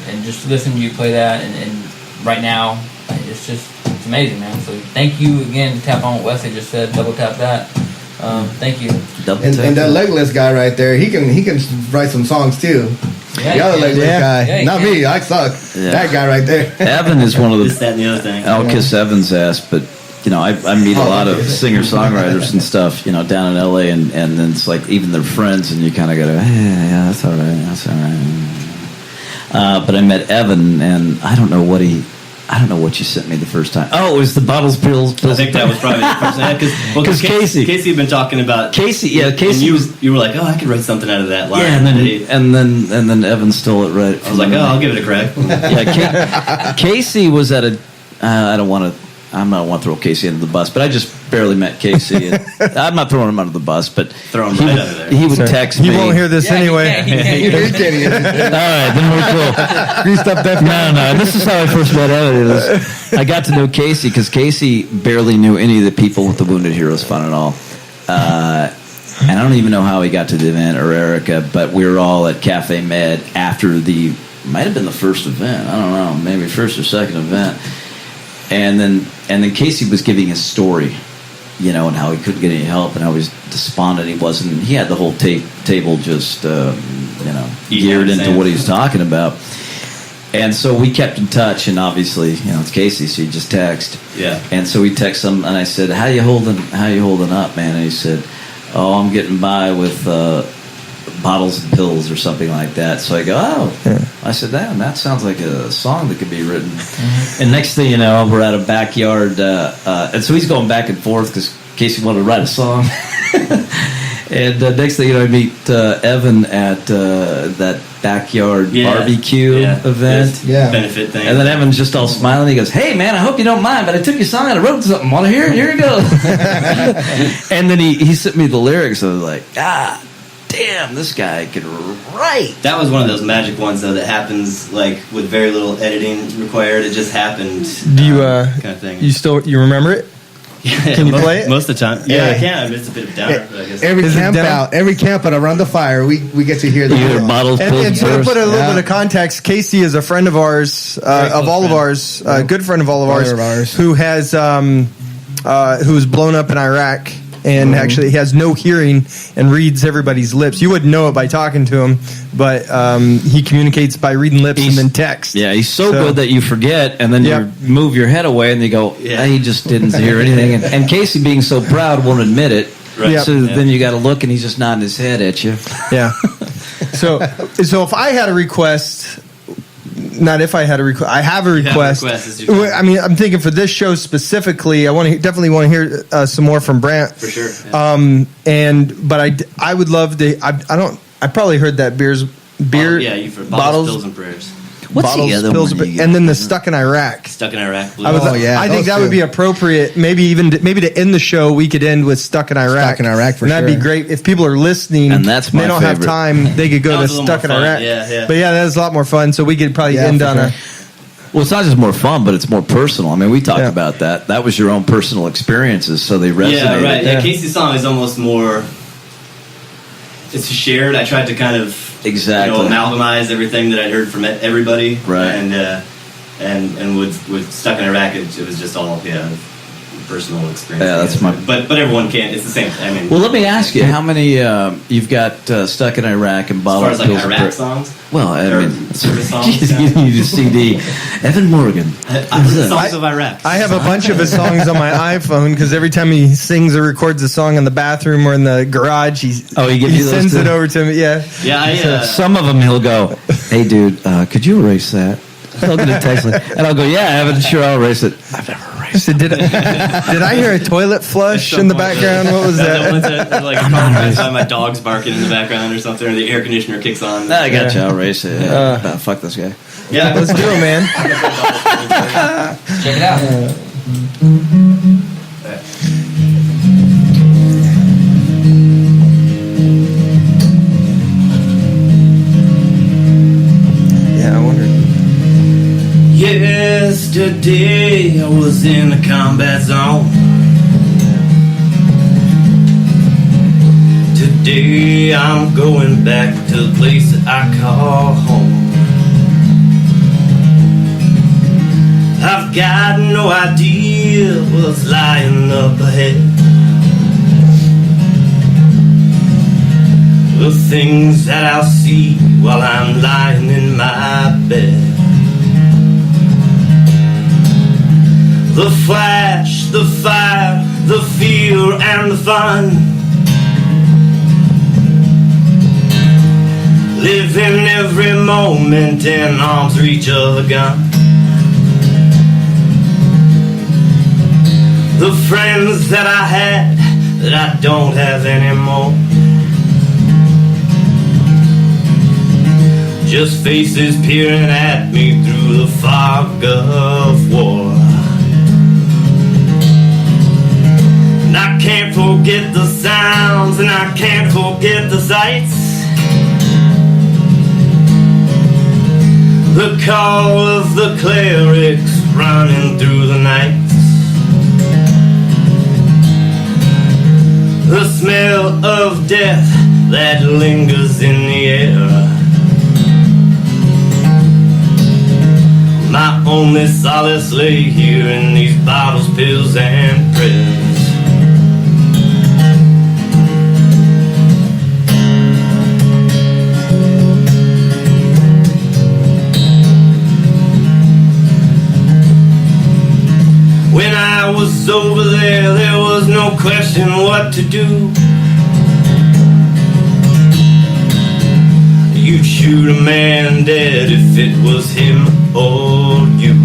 And just listen to you play that, and right now, it's amazing, man. So thank you again. Tap on what Wesley just said. Double tap that. Thank you. And that legless guy right there, he can write some songs too. Yeah, The other legless guy, Yeah, he not can. me. I suck. Yeah. That guy right there. Evan is one of this, the. that, and the other thing. I'll kiss Evan's ass, but I meet a lot of singer-songwriters and stuff, down in LA, and then it's like even their friends, and you kind of go, yeah, that's all right, that's all right. But I met Evan, and I don't know what you sent me the first time. Oh, it was the bottles, pills. I think that was probably the first thing. Because Casey had been talking about Casey, and you were like, oh, I could write something out of that line. yeah, and then Evan stole it right. I was like, oh, I'll give it a crack. Yeah, Casey was at a. I don't want to. I'm not want to throw Casey under the bus, but I just barely met Casey. And I'm not throwing him under the bus, but Throw him right under there. he would text me. He won't hear this anyway. All right, then we're cool. Greased up that. No. This is how I first met Evan. I got to know Casey because Casey barely knew any of the people with the Wounded Heroes Fund at all. And I don't even know how he got to the event, or Erica, but we were all at Cafe Med after might have been the first event. I don't know, maybe first or second event. And then Casey was giving his story, and how he couldn't get any help and how he was despondent he wasn't. He had the whole table just, geared into what he was talking about. And so we kept in touch, and obviously, it's Casey, so you just text. Yeah. And so we text him, and I said, "How you holding up, man?" And he said, "Oh, I'm getting by with bottles and pills or something like that." So I go, "Oh." Yeah. I said, "Damn, that sounds like a song that could be written." And next thing you know, we're at a backyard, and so he's going back and forth because Casey wanted to write a song. And next thing you know, I meet Evan at that backyard barbecue event. Benefit thing. And then Evan's just all smiling. He goes, "Hey, man, I hope you don't mind, but I took your song and I wrote something. Want to hear it? Here you go." And then he sent me the lyrics. I was like, damn, this guy can write. That was one of those magic ones, though, that happens like with very little editing required. It just happened. Do you kind of thing. You remember it? Yeah, can you play it most of the time? Yeah, I can. I mean, it's a bit of downer, but I guess. Every camp out around the fire, we get to hear the bottles. And so to put a little bit of context, Casey is a friend of ours, a good friend of all of ours, who has who's blown up in Iraq. And actually, he has no hearing and reads everybody's lips. You wouldn't know it by talking to him, but he communicates by reading lips and then text. Yeah, he's so good that you forget, and then you move your head away, and you go, he just didn't hear anything. And Casey, being so proud, won't admit it. Right. So then you got to look, and he's just nodding his head at you. Yeah. So if I had a request. Not if I had a request. I have a request. I mean, I'm thinking for this show specifically, I definitely want to hear some more from Brant. For sure. Yeah. But I would love to. I probbery heard that beer. You've heard bottles, pills, and prayers. What's bottles, the other pills, one? And then the Stuck in Iraq. Stuck in Iraq. I think that would be appropriate. Maybe to end the show, we could end with Stuck in Iraq. Stuck in Iraq, for and that'd be great if people are listening. And that's my they don't favorite. have time. They could go to Stuck in Iraq. Yeah. But that was a lot more fun. So we could probably end on a. Well, it's not just more fun, but it's more personal. I mean, we talked about that. That was your own personal experiences, so they resonated. Yeah, right. Yeah, Casey's song is almost more. It's shared. I tried to kind of amalgamize everything that I'd heard from everybody, right? And with Stuck in Iraq, it was just all personal experience. Yeah, that's but everyone can't. It's the same. I mean, well, let me ask you, how many you've got Stuck in Iraq and Bottle as far as like Iraq songs? Well, I mean, service songs. You need a CD. Evan Morgan. Songs of Iraq. I have a bunch of his songs on my iPhone because every time he sings or records a song in the bathroom or in the garage, he sends it over to me. Yeah. Some of them he'll go, "Hey, dude, could you erase that?" He'll get a text, and I'll go, "Yeah, Evan, sure, I'll erase it." I've never erased it. Did I hear a toilet flush in the background? What was that? Like my dog's barking in the background or something, or the air conditioner kicks on. I got you. I'll erase it. Fuck this guy. Yeah, let's do it, man. Check it out. Yesterday I was in a combat zone. Today I'm going back to the place that I call home. I've got no idea what's lying up ahead. The things that I'll see while I'm lying in my bed. The flash, the fire, the fear and the fun. Living every moment in arm's reach of a gun. The friends that I had that I don't have anymore. Just faces peering at me through the fog of war. And I can't forget the sounds, and I can't forget the sights. The call of the clerics running through the nights. The smell of death that lingers in the air. My only solace lay here in these bottles, pills, and prayers. When I was over there was no question what to do. You'd shoot a man dead if it was him or you.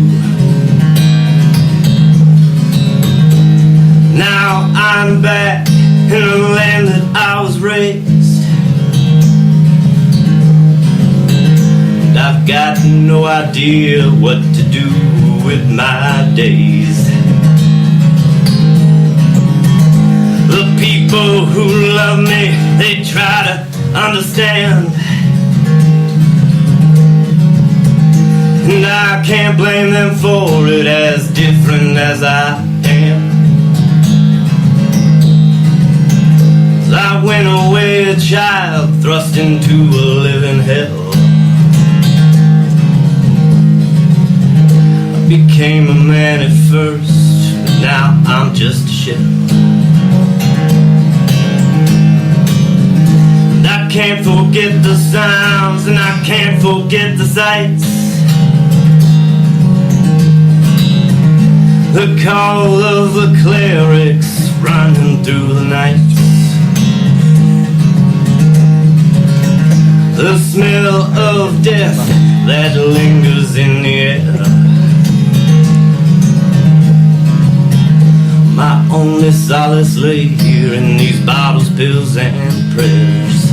Now I'm back in the land that I was raised, and I've got no idea what to do with my days. The people who love me, they try to understand, and I can't blame them for it, as different as I am. I went away a child, thrust into a living hell. I became a man at first, but now I'm just a shell. And I can't forget the sounds, and I can't forget the sights. The call of the clerics running through the nights. The smell of death that lingers in the air. My only solace lay here in these bottles, pills, and prayers.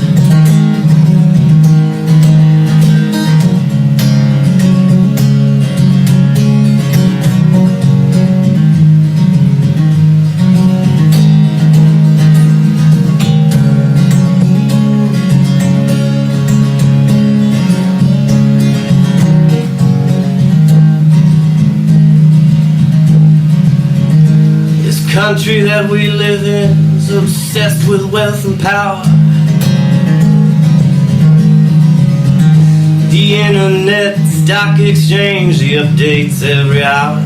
Country that we live in is obsessed with wealth and power. The internet, stock exchange, the updates every hour.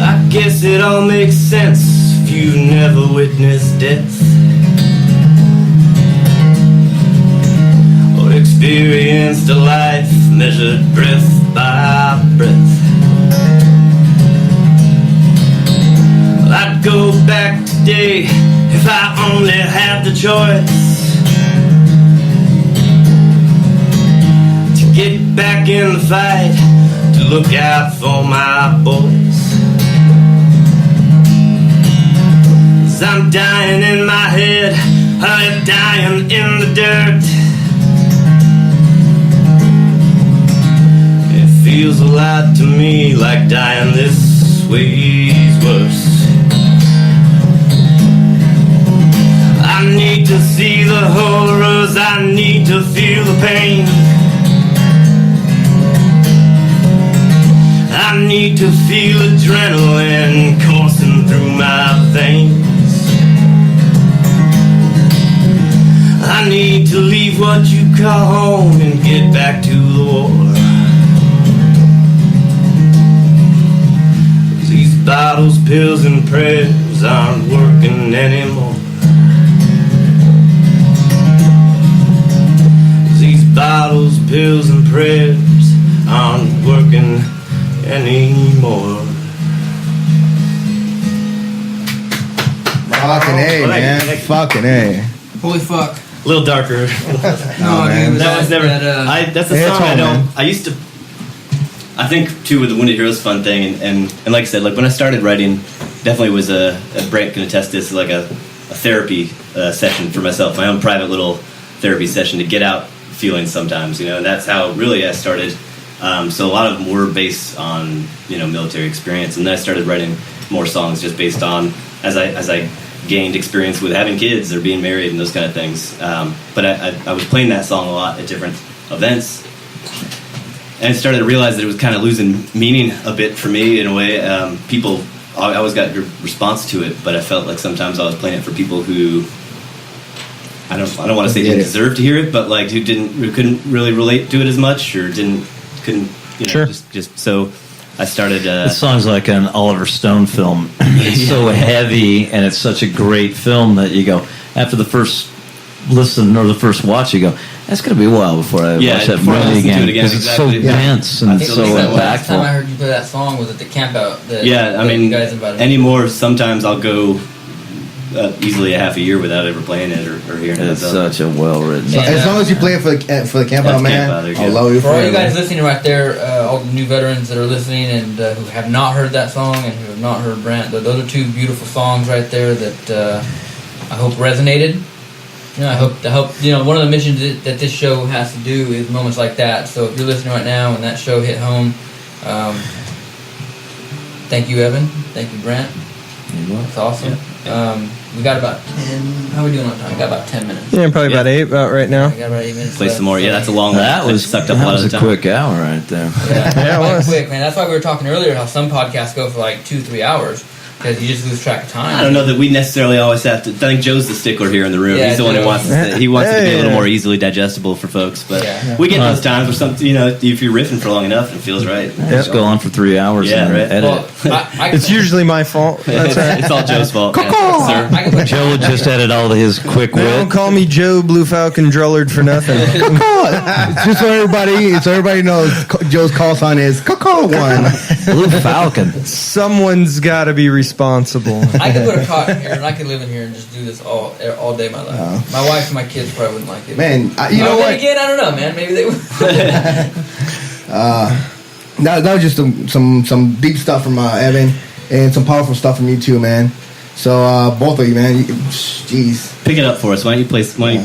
I guess it all makes sense if you've never witnessed death or experienced a life measured breath by breath. I'd go back today if I only had the choice to get back in the fight, to look out for my boys. 'Cause I'm dying in my head, I'm dying in the dirt. It feels a lot to me like dying this way's worse. I need to see the horrors, I need to feel the pain. I need to feel adrenaline coursing through my veins. I need to leave what you call home and get back to the war. These bottles, pills, and prayers aren't working anymore. Bottles, pills, and prayers aren't working anymore. Fucking A, man. Fucking A. Holy fuck. A little darker. No, man. dude, That was never. That's a song I don't. man. I used to. I think too with the Wounded Heroes Fund thing, and like I said, like when I started writing, definitely was a Brant can attest this, like a therapy session for myself, my own private little therapy session to get out feelings sometimes, you know, and that's how really I started So a lot of them were based on military experience, and then I started writing more songs just based on as I gained experience with having kids or being married and those kind of things. But I was playing that song a lot at different events, and I started to realize that it was kind of losing meaning a bit for me in a way. I always got a good response to it, but I felt like sometimes I was playing it for people who I don't want to say didn't deserve to hear it, but like who couldn't really relate to it as much or couldn't Sure. just so I started. This song's like an Oliver Stone film. It's so heavy, and it's such a great film that you go after the first listen or the first watch, you go, that's going to be a while before I watch that movie again because it's so dense and so impactful. Last time I impactful. heard you play that song was at the camp out. I you guys invited me. anymore. Sometimes I'll go easily a half a year without ever playing it or hearing it. It's such a well-written song. As long as you play it for the camp out, man, I'll love you for all you forever. guys listening right there, all the new veterans that are listening and who have not heard that song and who have not heard Brant, those are two beautiful songs right there that I hope resonated. I hope one of the missions that this show has to do is moments like that. So if you're listening right now and that show hit home, thank you, Evan. Thank you, Brant. It's awesome. Yeah. We got about 10. How are we doing on time? We got about 10 minutes. Yeah, probably about 8 right now. We got about 8 minutes. Play left. some more. Yeah, that's a long one. That was sucked up a lot of the time. quick hour right there. Yeah, it was. quick, man. That's why we were talking earlier how some podcasts go for like 2-3 hours because you just lose track of time. I don't know that we necessarily always have to. I think Joe's the stickler here in the room. Yeah, He's the one who Joe. wants to. He wants it to be a little more easily digestible for folks. But we get those times where something. If you're riffing for long enough, it feels right. Just go on for 3 hours and edit it. It's usually my fault. That's right. It's all Joe's fault. Sir. Joe would just edit all of his quick They wit. don't call me Joe Blue Falcon Drullard for nothing. Just so everybody knows, Joe's call sign is Caw-Caw-1. Blue Falcon. Someone's got to be responsible. I could put a cot in here and I could live in here and just do this all day my life. My wife and my kids probably wouldn't like it. Man, you know what? Again, I don't know, man. Maybe they would. That was just some deep stuff from Evan and some powerful stuff from you too, man. So both of you, man. Jeez. Pick it up for us. Why don't you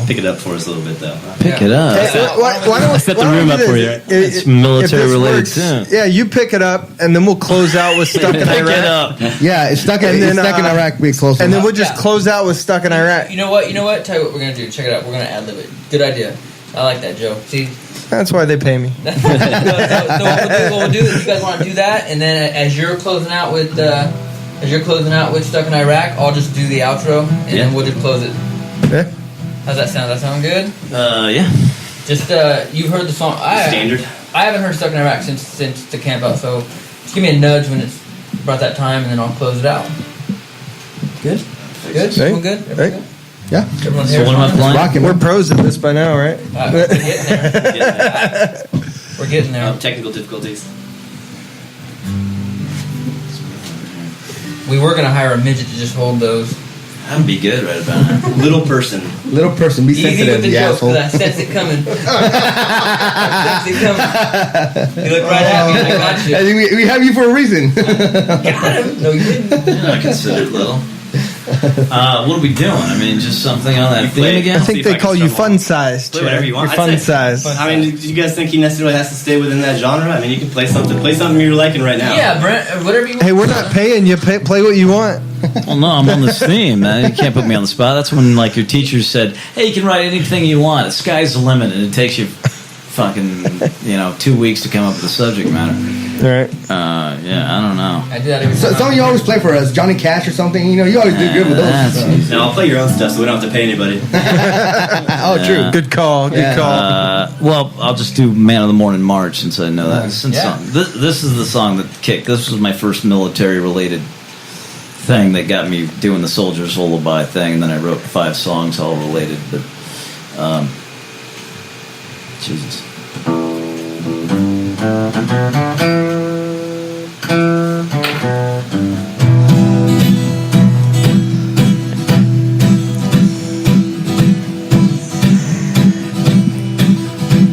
pick it up for us a little bit, though? Pick it up. Why don't we set the room up for you, right? It's military if this related works, too. Yeah, you pick it up, and then we'll close out with Stuck in Iraq. Pick it up. Yeah, it's stuck in Iraq. Be close. And then we'll just close out with Stuck in Iraq. You know what? Tell you what we're going to do. Check it out. We're going to ad-lib it. Good idea. I like that, Joe. See? That's why they pay me. So what we'll do is you guys want to do that, and then as you're closing out with Stuck in Iraq, I'll just do the outro, and then we'll just close it. Yeah. How's that sound? Does that sound good? Yeah. Just you've heard the song. Standard. I haven't heard Stuck in Iraq since the camp out, so just give me a nudge when it's about that time, and then I'll close it out. Good. Good. Hey. Everyone good? Everyone good? Yeah. Everyone So what am I playing? Rocking. We're pros at this by now, right? We're getting there. We're getting there. Technical difficulties. We were gonna hire a midget to just hold those. That'd be good right about now. Little person. Be Easy sensitive, with the you joke, asshole. 'cause I sense it coming. I sense it coming. You look right at me and I got you. I think we have you for a reason. Got him. No, you didn't. I considered little. What are we doing? I mean, just something on that You theme play- again? I think they call you fun sized. Play whatever you want. You're I'd fun say- sized. I mean, do you guys think he necessarily has to stay within that genre? I mean, you can play something you're liking right now. Yeah, Brent, whatever you want. Hey, we're not paying you. Play what you want. Well, no, I'm on this theme, man. You can't put me on the spot. That's when, like, your teacher said, hey, you can write anything you want. The sky's the limit, and it takes you fucking, 2 weeks to come up with the subject matter. All right. Yeah, I don't know. I do that every So time. something you always play for us, Johnny Cash or something. You always do good with That's those. easy. No, I'll play your own stuff, so we don't have to pay anybody. Oh, true. Good call. Good call. Well, I'll just do Man of the Morning March since I know that. Yeah. This is the song that kicked. This was my first military-related thing that got me doing the Soldier's Lullaby thing, and then I wrote 5 songs all related. But, Jesus.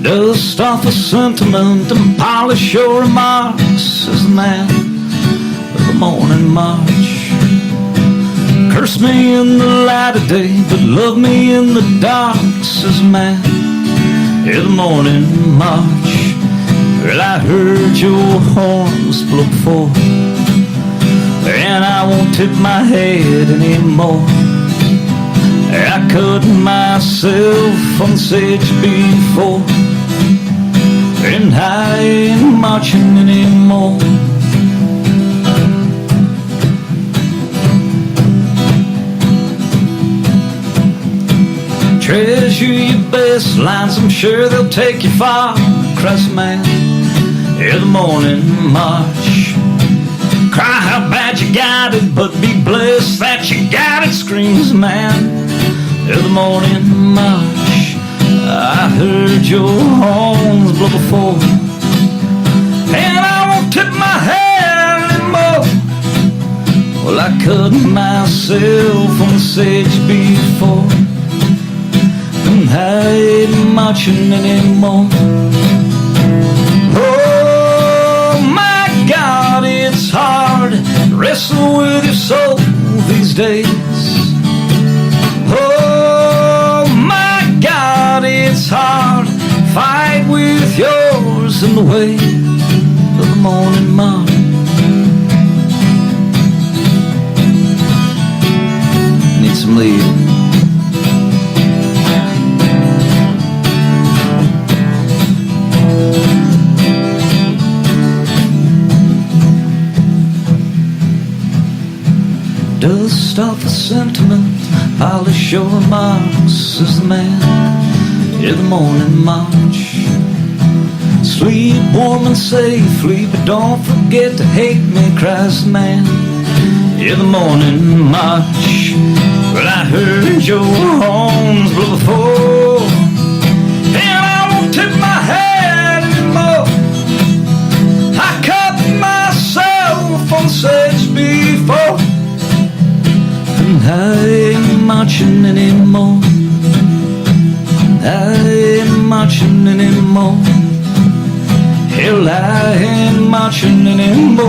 Dust off a sentiment and polish your remarks as a man of the morning march. Curse me in the light of day, but love me in the dark, says a man of the morning march. Well, I heard your horns blow before, and I won't tip my head anymore. I cut myself on the sage before, and I ain't marching anymore. Treasure your best lines, I'm sure they'll take you far. Cross man, in the morning march. Cry how bad you got it, but be blessed that you got it, screams a man. In the morning march, I heard your horns blow before, and I won't tip my head anymore. Well, I cut myself on the sage before, and I ain't marching anymore. Oh my God, it's hard to wrestle with your soul these days. Oh my God, it's hard to fight with yours in the way of the morning march. Need some lead. Dust off the sentiment, polish your remarks as the man in the morning march. Sleep warm and safely, but don't forget to hate me, cries the man in the morning march. Well, I heard your horns blow before, and I won't tip my head anymore. I cut myself on sage before, I ain't marching anymore. I ain't marching anymore. Hell, I ain't marching anymore.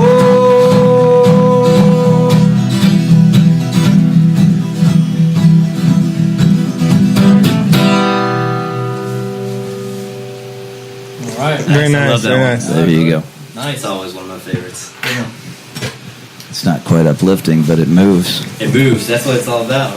All right. Very nice. Very nice. There you go. Nice. It's always one of my favorites. It's not quite uplifting, but it moves. It moves. That's what it's all about.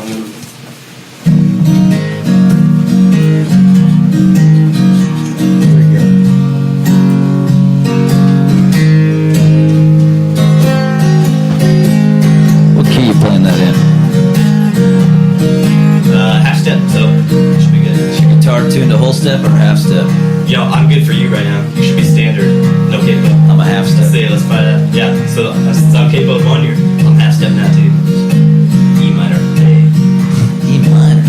What key you playing that in? Half step, so should be good. Is your guitar tuned to whole step or half step? Yo, I'm good for you right now. You should be standard. No capo. I'm a half step. Let's try that. Yeah, so I'm capo of one, I'm half step now too. E minor. E minor.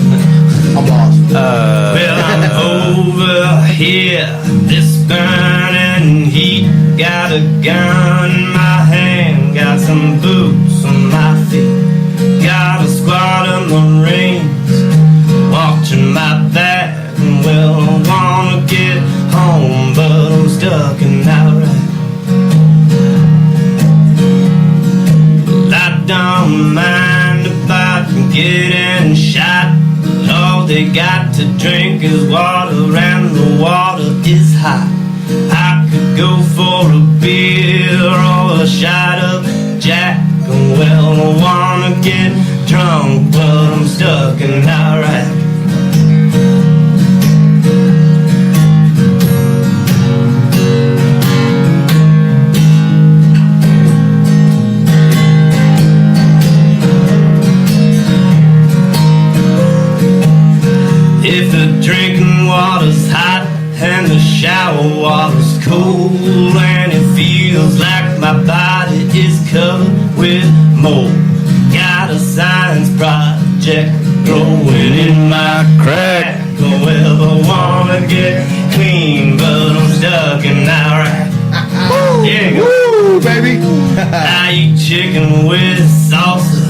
I'm lost. Well, I'm over here, this burning heat. Got a gun in my hand, got some boots on my feet. Got a squad of Marines watching my back. Well, I wanna get home, but I'm stuck in Iraq. Well, I don't mind about getting shot. All they got to drink is water, and the water is hot. I could go for a beer or a shot of Jack. Well, I wanna get drunk, but I'm stuck in Iraq. If the drinking water's hot and the shower water's cold, and it feels like my body is covered with mold, got a science project growing in my crack. Well, I wanna get clean, but I'm stuck in Iraq. Yeah, go. Woo, baby. I eat chicken with salsa,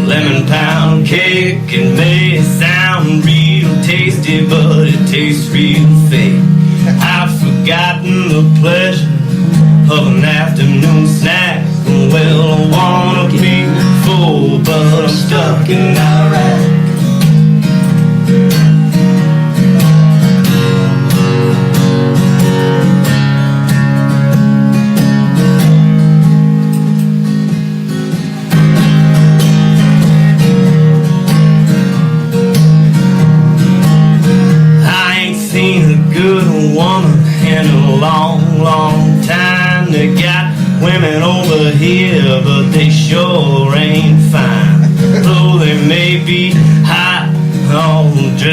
lemon pound cake, and may sound real tasty, but it tastes real fake. I've forgotten the pleasure of an afternoon snack. Well, I wanna be full, but I'm stuck in Iraq.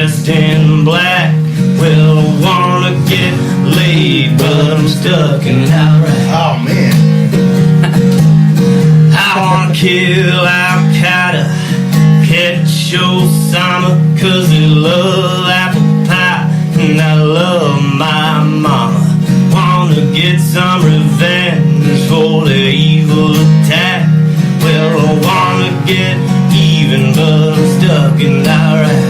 dressed in black. Well, I wanna get laid, but I'm stuck in Iraq. Oh man. I wanna kill Al-Qaeda, catch Osama, 'cause they love apple pie, and I love my mama. Wanna get some revenge for the evil attack. Well, I wanna get even, but I'm stuck in Iraq.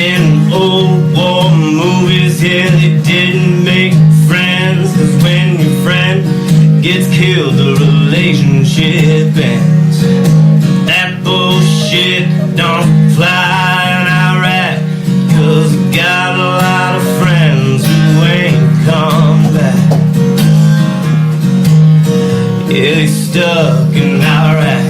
In old war movies, yeah, they didn't make friends, 'cause when your friend gets killed, the relationship ends. That bullshit don't fly in Iraq, 'cause I got a lot of friends who ain't come back. Yeah, they stuck in Iraq.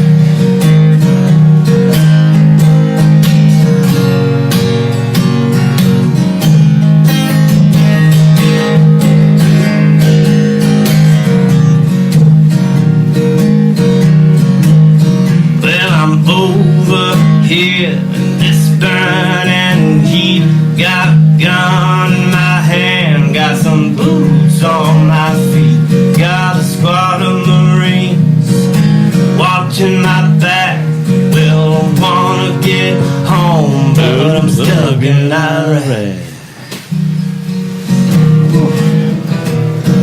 Over here in this burning heat, got a gun in my hand, got some boots on my feet, got a squad of Marines watching my back. Well, I wanna get home, but I'm stuck in Iraq.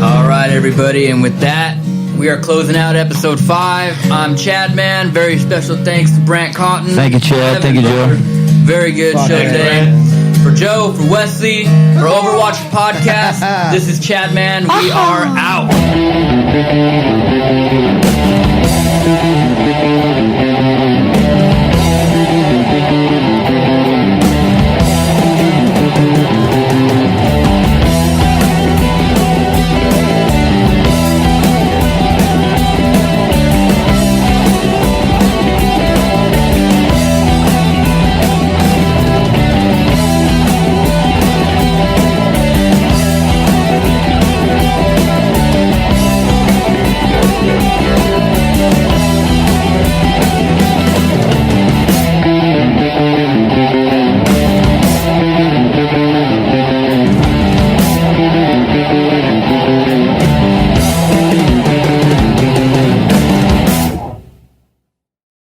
All right, everybody, and with that, we are closing out episode 5. I'm Chad Man. Very special thanks to Brant Cotton. Thank you, Chad. Thank you, Joe. Very good show today. For Joe, for Wesley, for Overwatch Podcast, this is Chad Man. We are out.